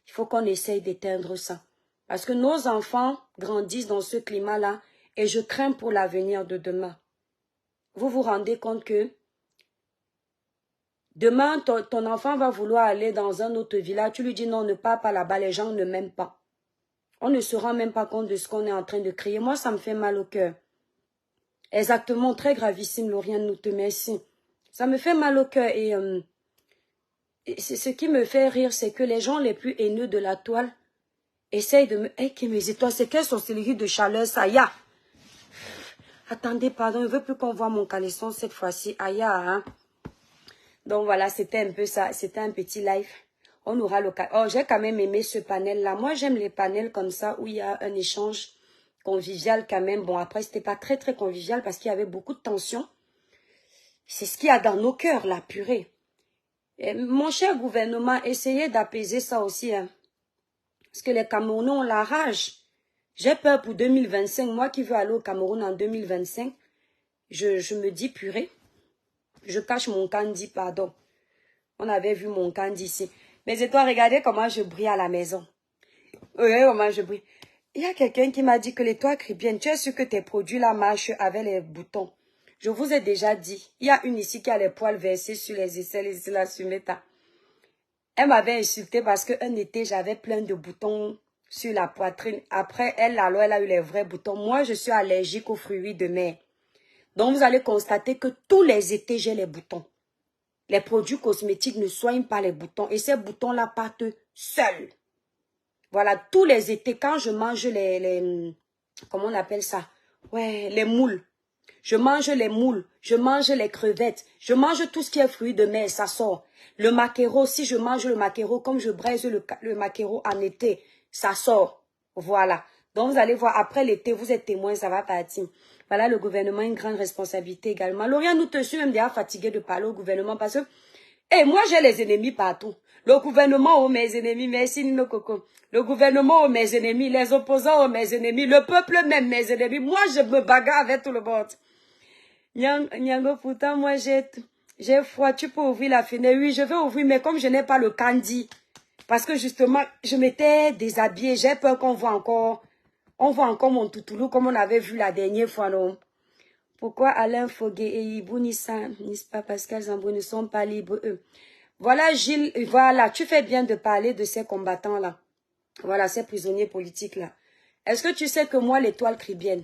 il faut qu'on essaye d'éteindre ça. Parce que nos enfants grandissent dans ce climat-là et je crains pour l'avenir de demain. Vous vous rendez compte que demain, ton enfant va vouloir aller dans un autre village. Tu lui dis non, ne pars pas là-bas, les gens ne m'aiment pas. On ne se rend même pas compte de ce qu'on est en train de crier. Moi, ça me fait mal au cœur. Exactement, très gravissime, Lauriane, nous te merci. Ça me fait mal au cœur et ce qui me fait rire, c'est que les gens les plus haineux de la toile essayent de me... Hey, mes étoiles, c'est quelle sorcellerie de chaleur, ça y a. Attendez, pardon, je ne veux plus qu'on voit mon caleçon cette fois-ci. Aïe, hein. Donc voilà, c'était un peu ça, c'était un petit live. On aura l'occasion. Oh, j'ai quand même aimé ce panel-là. Moi, j'aime les panels comme ça où il y a un échange convivial quand même. Bon, après, c'était pas très, très convivial parce qu'il y avait beaucoup de tension. C'est ce qu'il y a dans nos cœurs, la purée. Et mon cher gouvernement, essayez d'apaiser ça aussi. Hein. Parce que les Camerounais ont la rage. J'ai peur pour 2025. Moi qui veux aller au Cameroun en 2025, je me dis purée. Je cache mon candy, pardon. On avait vu mon candy ici. Mais et toi, regardez comment je brille à la maison. Regardez comment je brille. Il y a quelqu'un qui m'a dit que les toiles caribéennes, tu es sûr que tes produits là marchent avec les boutons. Je vous ai déjà dit. Il y a une ici qui a les poils versés sur les aisselles ici là sur Meta. Elle m'avait insulté parce qu'un été, j'avais plein de boutons sur la poitrine. Après, elle a eu les vrais boutons. Moi, je suis allergique aux fruits de mer. Donc, vous allez constater que tous les étés, j'ai les boutons. Les produits cosmétiques ne soignent pas les boutons. Et ces boutons-là partent seuls. Voilà, tous les étés, quand je mange comment on appelle ça? Ouais, les moules. Je mange les moules, je mange les crevettes, je mange tout ce qui est fruits de mer, ça sort. Le maquereau, si je mange le maquereau, comme je braise le maquereau en été, ça sort. Voilà. Donc, vous allez voir, après l'été, vous êtes témoins, ça va partir. Voilà, le gouvernement a une grande responsabilité également. Lauriane, nous te suis même déjà fatigué de parler au gouvernement parce que, moi, j'ai les ennemis partout. Le gouvernement ont mes ennemis, merci Nino Coco. Le gouvernement ont mes ennemis, les opposants ont mes ennemis, le peuple même mes ennemis. Moi, je me bagarre avec tout le monde. Nyango, pourtant, moi, j'ai froid. Tu peux ouvrir la fenêtre? Oui, je vais ouvrir, mais comme je n'ai pas le candy, parce que justement, je m'étais déshabillée, j'ai peur qu'on voit encore, mon toutoulou comme on avait vu la dernière fois, non? Pourquoi Alain Foguet et Ibou Nissan, pas Pascal Zambou ne sont pas libres, eux? Voilà, Gilles, voilà, tu fais bien de parler de ces combattants-là. Voilà, ces prisonniers politiques-là. Est-ce que tu sais que moi, l'étoile caribéenne,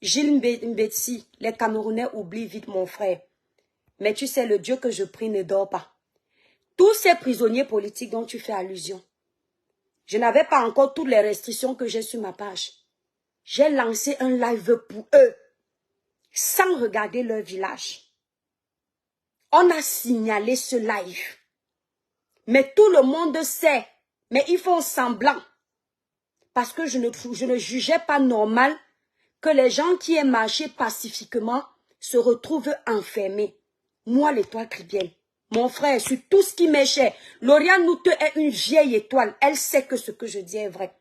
Gilles Mbetsi, les Camerounais oublient vite mon frère. Mais tu sais, le Dieu que je prie ne dort pas. Tous ces prisonniers politiques dont tu fais allusion, je n'avais pas encore toutes les restrictions que j'ai sur ma page. J'ai lancé un live pour eux, sans regarder leur village. On a signalé ce live. Mais tout le monde sait, mais ils font semblant. Parce que je ne jugeais pas normal que les gens qui aient marché pacifiquement se retrouvent enfermés. Moi, l'étoile caribéenne, mon frère, sur tout ce qui m'est cher, Lauriane Noute est une vieille étoile. Elle sait que ce que je dis est vrai.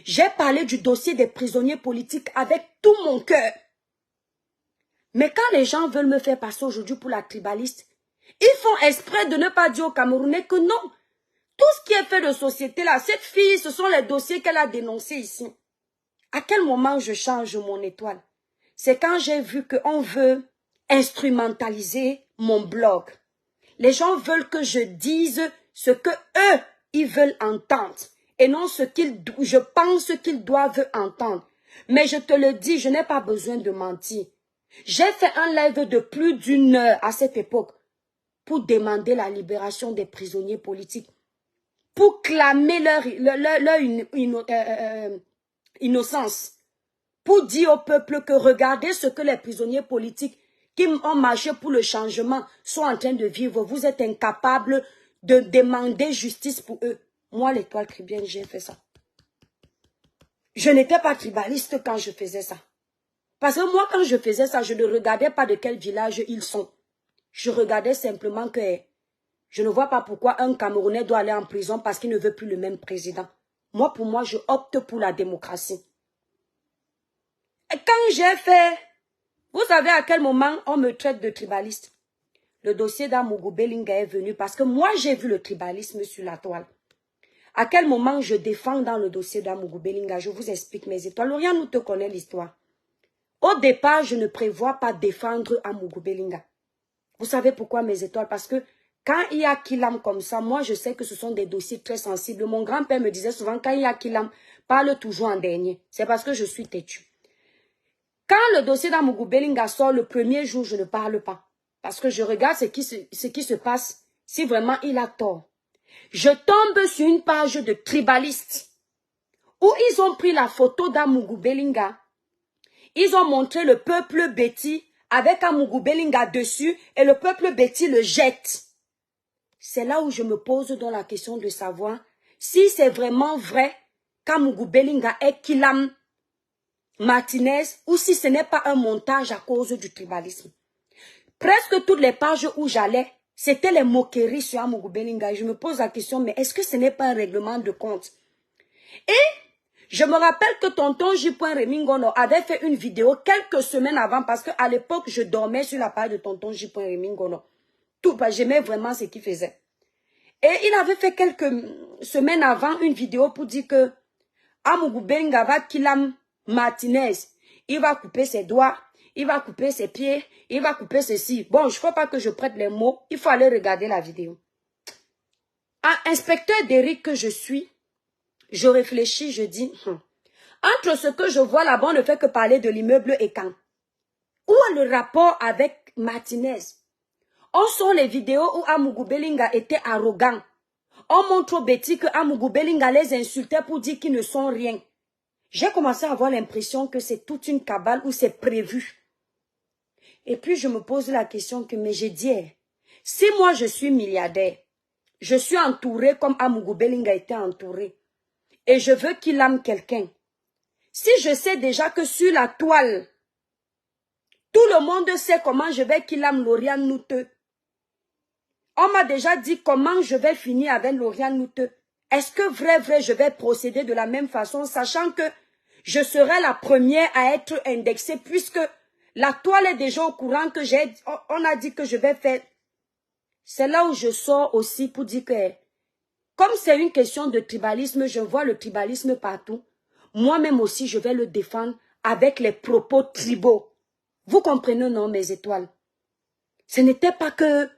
J'ai parlé du dossier des prisonniers politiques avec tout mon cœur. Mais quand les gens veulent me faire passer aujourd'hui pour la tribaliste, ils font exprès de ne pas dire aux Camerounais que non. Tout ce qui est fait de société là, cette fille, ce sont les dossiers qu'elle a dénoncés ici. À quel moment je change mon étoile? C'est quand j'ai vu qu'on veut instrumentaliser mon blog. Les gens veulent que je dise ce que eux, ils veulent entendre. Et non ce je pense qu'ils doivent entendre. Mais je te le dis, je n'ai pas besoin de mentir. J'ai fait un live de plus d'1 heure à cette époque pour demander la libération des prisonniers politiques. Pour clamer leur innocence. Pour dire au peuple que regardez ce que les prisonniers politiques qui ont marché pour le changement sont en train de vivre. Vous êtes incapables de demander justice pour eux. Moi, l'étoile tribienne, j'ai fait ça. Je n'étais pas tribaliste quand je faisais ça. Parce que moi, quand je faisais ça, je ne regardais pas de quel village ils sont. Je regardais simplement que je ne vois pas pourquoi un Camerounais doit aller en prison parce qu'il ne veut plus le même président. Moi, pour moi, je opte pour la démocratie. Et quand j'ai fait... Vous savez à quel moment on me traite de tribaliste? Le dossier d'Amougou Belinga est venu parce que moi, j'ai vu le tribalisme sur la toile. À quel moment je défends dans le dossier d'Amougou Belinga? Je vous explique mes étoiles. Lauriane nous te connaît l'histoire. Au départ, je ne prévois pas défendre Amougou Belinga. Vous savez pourquoi mes étoiles? Parce que quand il y a Kilam comme ça, moi je sais que ce sont des dossiers très sensibles. Mon grand-père me disait souvent, quand il y a Kilam, parle toujours en dernier. C'est parce que je suis têtue. Quand le dossier d'Amougou Belinga sort, le premier jour, je ne parle pas. Parce que je regarde ce qui se passe, si vraiment il a tort. Je tombe sur une page de tribalistes où ils ont pris la photo d'Amougou Belinga. Ils ont montré le peuple Betty avec Amougou Belinga dessus et le peuple Betty le jette. C'est là où je me pose donc la question de savoir si c'est vraiment vrai qu'Amougou Belinga est Kilam Martinez ou si ce n'est pas un montage à cause du tribalisme. Presque toutes les pages où j'allais, c'était les moqueries sur Amougou Belinga. Je me pose la question, mais est-ce que ce n'est pas un règlement de compte? Et je me rappelle que tonton J. Remingono avait fait une vidéo quelques semaines avant parce qu'à l'époque, je dormais sur la page de tonton J. Remingono. J'aimais vraiment ce qu'il faisait. Et il avait fait quelques semaines avant une vidéo pour dire que Amougou Belinga va Kilam Martinez. Il va couper ses doigts, il va couper ses pieds, il va couper ceci. Bon, je ne faut pas que je prête les mots, il faut aller regarder la vidéo. Un inspecteur d'Éric que je suis, je réfléchis, je dis, entre ce que je vois là-bas, on ne fait que parler de l'immeuble Ekan. Où est le rapport avec Martinez? On sort les vidéos où Amougou Belinga était arrogant. On montre au Betty que Amougou Belinga les insultait pour dire qu'ils ne sont rien. J'ai commencé à avoir l'impression que c'est toute une cabale où c'est prévu. Et puis je me pose la question que, mais j'ai dit, si moi je suis milliardaire, je suis entouré comme Amougou Belinga était entouré, et je veux qu'il aime quelqu'un. Si je sais déjà que sur la toile, tout le monde sait comment je vais qu'il aime Lauriane Nouteux. On m'a déjà dit comment je vais finir avec Lauriane Nouteux. Est-ce que vrai, je vais procéder de la même façon, sachant que je serai la première à être indexée, puisque la toile est déjà au courant que on a dit que je vais faire. C'est là où je sors aussi pour dire que, comme c'est une question de tribalisme, je vois le tribalisme partout. Moi-même aussi, je vais le défendre avec les propos tribaux. Vous comprenez, non, mes étoiles? Ce n'était pas que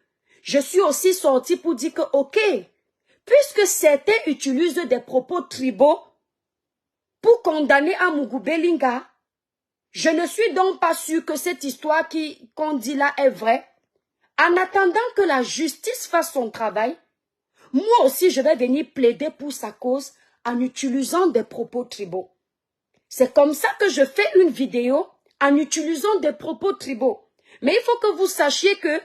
je suis aussi sortie pour dire que, ok, puisque certains utilisent des propos tribaux pour condamner Amougou Belinga, je ne suis donc pas sûre que cette histoire qu'on dit là est vraie. En attendant que la justice fasse son travail, moi aussi je vais venir plaider pour sa cause en utilisant des propos tribaux. C'est comme ça que je fais une vidéo en utilisant des propos tribaux. Mais il faut que vous sachiez que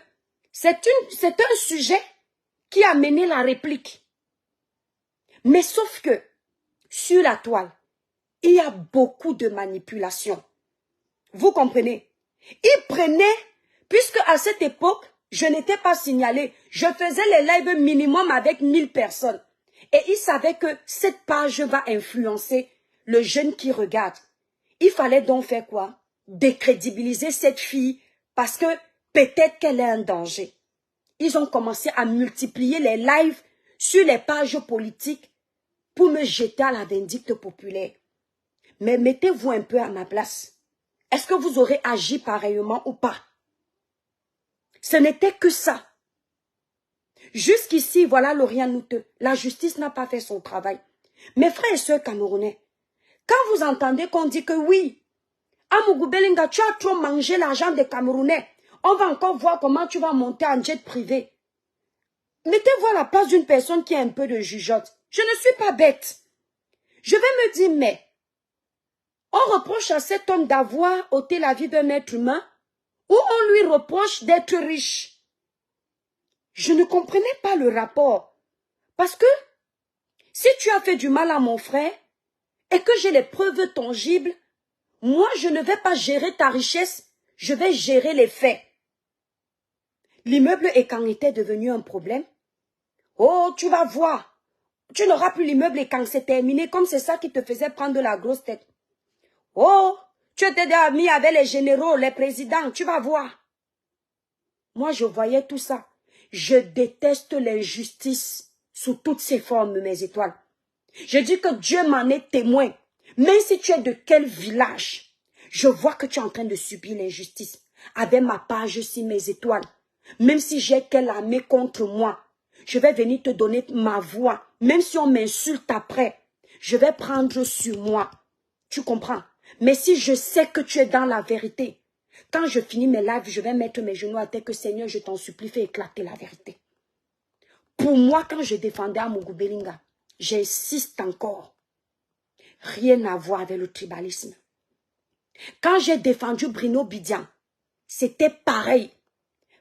c'est un sujet qui a mené la réplique. Mais sauf que, sur la toile, il y a beaucoup de manipulation. Vous comprenez? Ils prenaient, puisque à cette époque, je n'étais pas signalée, je faisais les lives minimum avec 1000 personnes. Et ils savaient que cette page va influencer le jeune qui regarde. Il fallait donc faire quoi? Décrédibiliser cette fille parce que peut-être qu'elle est un danger. Ils ont commencé à multiplier les lives sur les pages politiques pour me jeter à la vindicte populaire. Mais mettez-vous un peu à ma place. Est-ce que vous aurez agi pareillement ou pas? Ce n'était que ça. Jusqu'ici, voilà le rien douteux. La justice n'a pas fait son travail. Mes frères et sœurs camerounais, quand vous entendez qu'on dit que oui, Amougou Belinga, tu as trop mangé l'argent des Camerounais, on va encore voir comment tu vas monter en jet privé. Mettez-vous à la place d'une personne qui a un peu de jugeote. Je ne suis pas bête. Je vais me dire, mais on reproche à cet homme d'avoir ôté la vie d'un être humain ou on lui reproche d'être riche. Je ne comprenais pas le rapport. Parce que si tu as fait du mal à mon frère et que j'ai les preuves tangibles, moi je ne vais pas gérer ta richesse, je vais gérer les faits. L'immeuble Ekan était devenu un problème. Oh, tu vas voir. Tu n'auras plus l'immeuble Ekan, c'est terminé, comme c'est ça qui te faisait prendre la grosse tête. Oh, tu étais ami avec les généraux, les présidents, tu vas voir. Moi, je voyais tout ça. Je déteste l'injustice sous toutes ses formes, mes étoiles. Je dis que Dieu m'en est témoin. Même si tu es de quel village, je vois que tu es en train de subir l'injustice. Avec ma page sur mes étoiles. Même si j'ai quelle armée contre moi, je vais venir te donner ma voix. Même si on m'insulte après, je vais prendre sur moi. Tu comprends? Mais si je sais que tu es dans la vérité, quand je finis mes lives, je vais mettre mes genoux à terre que Seigneur, je t'en supplie, fais éclater la vérité. Pour moi, quand je défendais Amougou Belinga, j'insiste encore, rien à voir avec le tribalisme. Quand j'ai défendu Bruno Bidian, c'était pareil.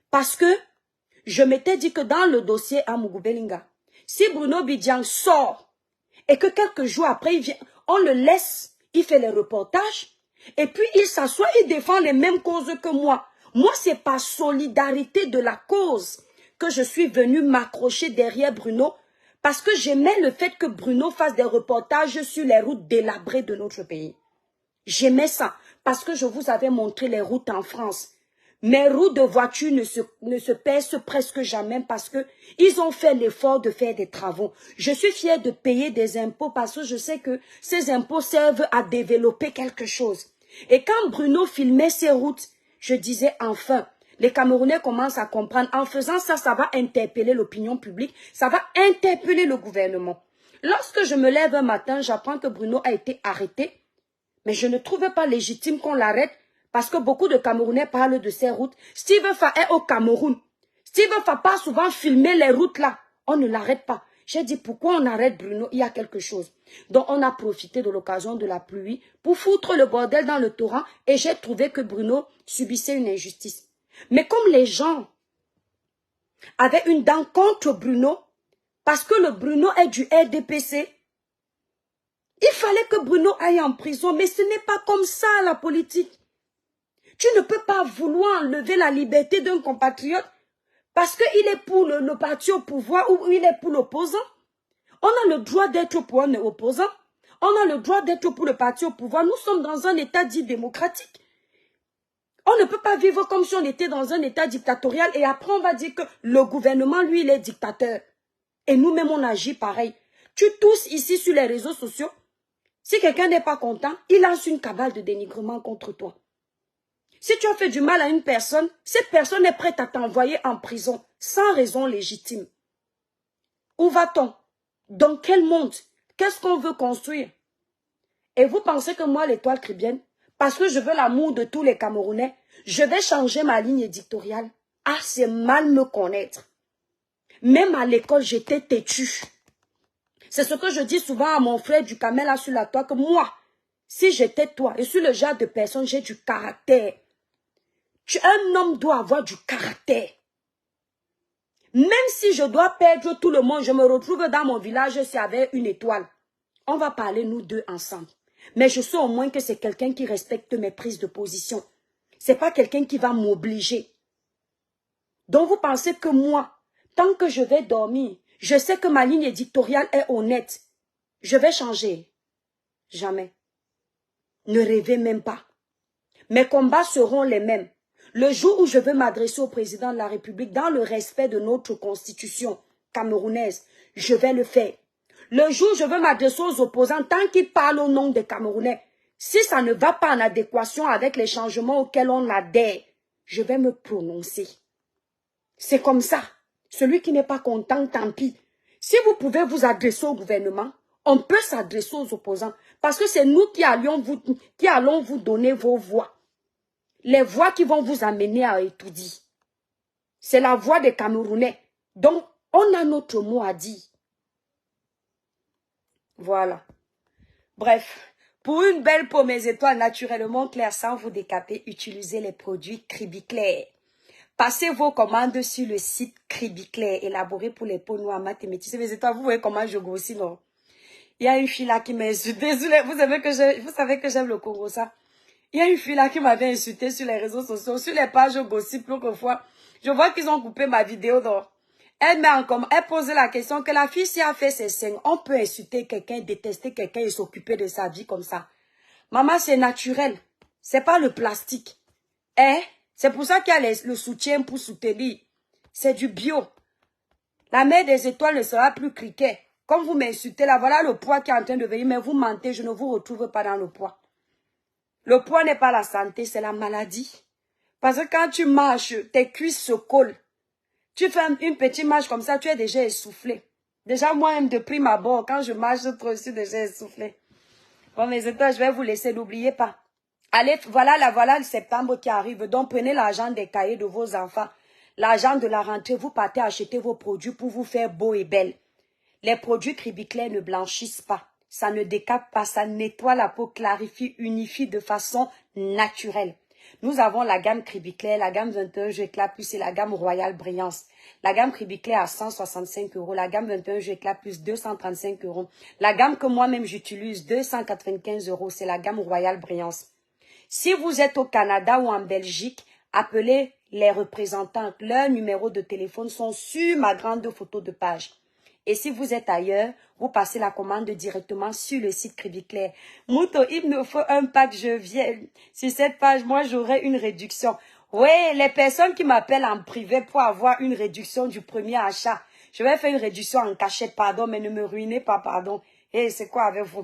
Parce que je m'étais dit que dans le dossier Amougou Belinga, si Bruno Bidian sort et que quelques jours après, il vient, on le laisse, il fait les reportages, et puis il s'assoit, il défend les mêmes causes que moi. Moi, c'est par solidarité de la cause que je suis venue m'accrocher derrière Bruno, parce que j'aimais le fait que Bruno fasse des reportages sur les routes délabrées de notre pays. J'aimais ça, parce que je vous avais montré les routes en France. Mes roues de voiture ne se pèsent presque jamais parce que ils ont fait l'effort de faire des travaux. Je suis fière de payer des impôts parce que je sais que ces impôts servent à développer quelque chose. Et quand Bruno filmait ces routes, je disais enfin, les Camerounais commencent à comprendre. En faisant ça, ça va interpeller l'opinion publique, ça va interpeller le gouvernement. Lorsque je me lève un matin, j'apprends que Bruno a été arrêté, mais je ne trouvais pas légitime qu'on l'arrête. Parce que beaucoup de Camerounais parlent de ces routes. Steve Fa est au Cameroun. Steve Fa pas souvent filmer les routes là. On ne l'arrête pas. J'ai dit pourquoi on arrête Bruno? Il y a quelque chose. Donc on a profité de l'occasion de la pluie pour foutre le bordel dans le torrent. Et j'ai trouvé que Bruno subissait une injustice. Mais comme les gens avaient une dent contre Bruno, parce que le Bruno est du RDPC, il fallait que Bruno aille en prison. Mais ce n'est pas comme ça la politique. Tu ne peux pas vouloir enlever la liberté d'un compatriote parce qu'il est pour le parti au pouvoir ou il est pour l'opposant. On a le droit d'être pour un opposant. On a le droit d'être pour le parti au pouvoir. Nous sommes dans un état dit démocratique. On ne peut pas vivre comme si on était dans un état dictatorial et après on va dire que le gouvernement, lui, il est dictateur. Et nous-mêmes, on agit pareil. Tu tousses ici sur les réseaux sociaux. Si quelqu'un n'est pas content, il lance une cabale de dénigrement contre toi. Si tu as fait du mal à une personne, cette personne est prête à t'envoyer en prison sans raison légitime. Où va-t-on? Dans quel monde? Qu'est-ce qu'on veut construire? Et vous pensez que moi, l'étoile chrétienne, parce que je veux l'amour de tous les Camerounais, je vais changer ma ligne éditoriale? Ah, c'est mal me connaître. Même à l'école, j'étais têtue. C'est ce que je dis souvent à mon frère du Camel là sur la toile, que moi, si j'étais toi, et suis le genre de personne, j'ai du caractère. Un homme doit avoir du caractère. Même si je dois perdre tout le monde, je me retrouve dans mon village si avec une étoile. On va parler nous deux ensemble. Mais je sais au moins que c'est quelqu'un qui respecte mes prises de position. C'est pas quelqu'un qui va m'obliger. Donc vous pensez que moi, tant que je vais dormir, je sais que ma ligne éditoriale est honnête. Je vais changer. Jamais. Ne rêvez même pas. Mes combats seront les mêmes. Le jour où je veux m'adresser au président de la République dans le respect de notre constitution camerounaise, je vais le faire. Le jour où je veux m'adresser aux opposants, tant qu'ils parlent au nom des Camerounais, si ça ne va pas en adéquation avec les changements auxquels on adhère, je vais me prononcer. C'est comme ça. Celui qui n'est pas content, tant pis. Si vous pouvez vous adresser au gouvernement, on peut s'adresser aux opposants. Parce que c'est nous qui allons vous donner vos voix. Les voix qui vont vous amener à étudier. C'est la voix des Camerounais. Donc, on a notre mot à dire. Voilà. Bref, pour une belle peau, mes étoiles naturellement claires sans vous décaper, utilisez les produits Cribiclair. Passez vos commandes sur le site Cribiclair, élaboré pour les peaux noires mat et métissées. Mes étoiles, vous voyez comment je grossis, non? Il y a une fille là qui m'a insulté. Vous savez que j'aime le Congo, ça. Il y a une fille là qui m'avait insulté sur les réseaux sociaux, sur les pages gossip, plusieurs fois. Je vois qu'ils ont coupé ma vidéo, donc. Elle pose la question que la fille, si elle fait ses seins, on peut insulter quelqu'un, détester quelqu'un et s'occuper de sa vie comme ça. Maman, c'est naturel. C'est pas le plastique. C'est pour ça qu'il y a le soutien pour soutenir. C'est du bio. La mère des étoiles ne sera plus cliquée. Comme vous m'insultez là, voilà le poids qui est en train de venir, mais vous mentez, je ne vous retrouve pas dans le poids. Le poids n'est pas la santé, c'est la maladie. Parce que quand tu marches, tes cuisses se collent. Tu fais une petite marche comme ça, tu es déjà essoufflé. Déjà, moi-même, de prime abord, quand je marche trop, je suis déjà essoufflé. Bon, mes étoiles, je vais vous laisser, n'oubliez pas. Allez, voilà le septembre qui arrive. Donc, prenez l'argent des cahiers de vos enfants. L'argent de la rentrée, vous partez acheter vos produits pour vous faire beau et belle. Les produits Cribiclair ne blanchissent pas. Ça ne décape pas, ça nettoie la peau, clarifie, unifie de façon naturelle. Nous avons la gamme Cribiclair, la gamme 21 jeux éclat plus et la gamme Royal Brillance. La gamme Cribiclair à 165 €, la gamme 21 jeux éclat plus 235 €. La gamme que moi-même j'utilise 295 €, c'est la gamme Royal Brillance. Si vous êtes au Canada ou en Belgique, appelez les représentants. Leurs numéros de téléphone sont sur ma grande photo de page. Et si vous êtes ailleurs, vous passez la commande directement sur le site Cribiclair. Mouto, il me faut un pack, je viens. Sur cette page, moi, j'aurai une réduction. Oui, les personnes qui m'appellent en privé pour avoir une réduction du premier achat, je vais faire une réduction en cachette, pardon, mais ne me ruinez pas, pardon. Et c'est quoi avec vous?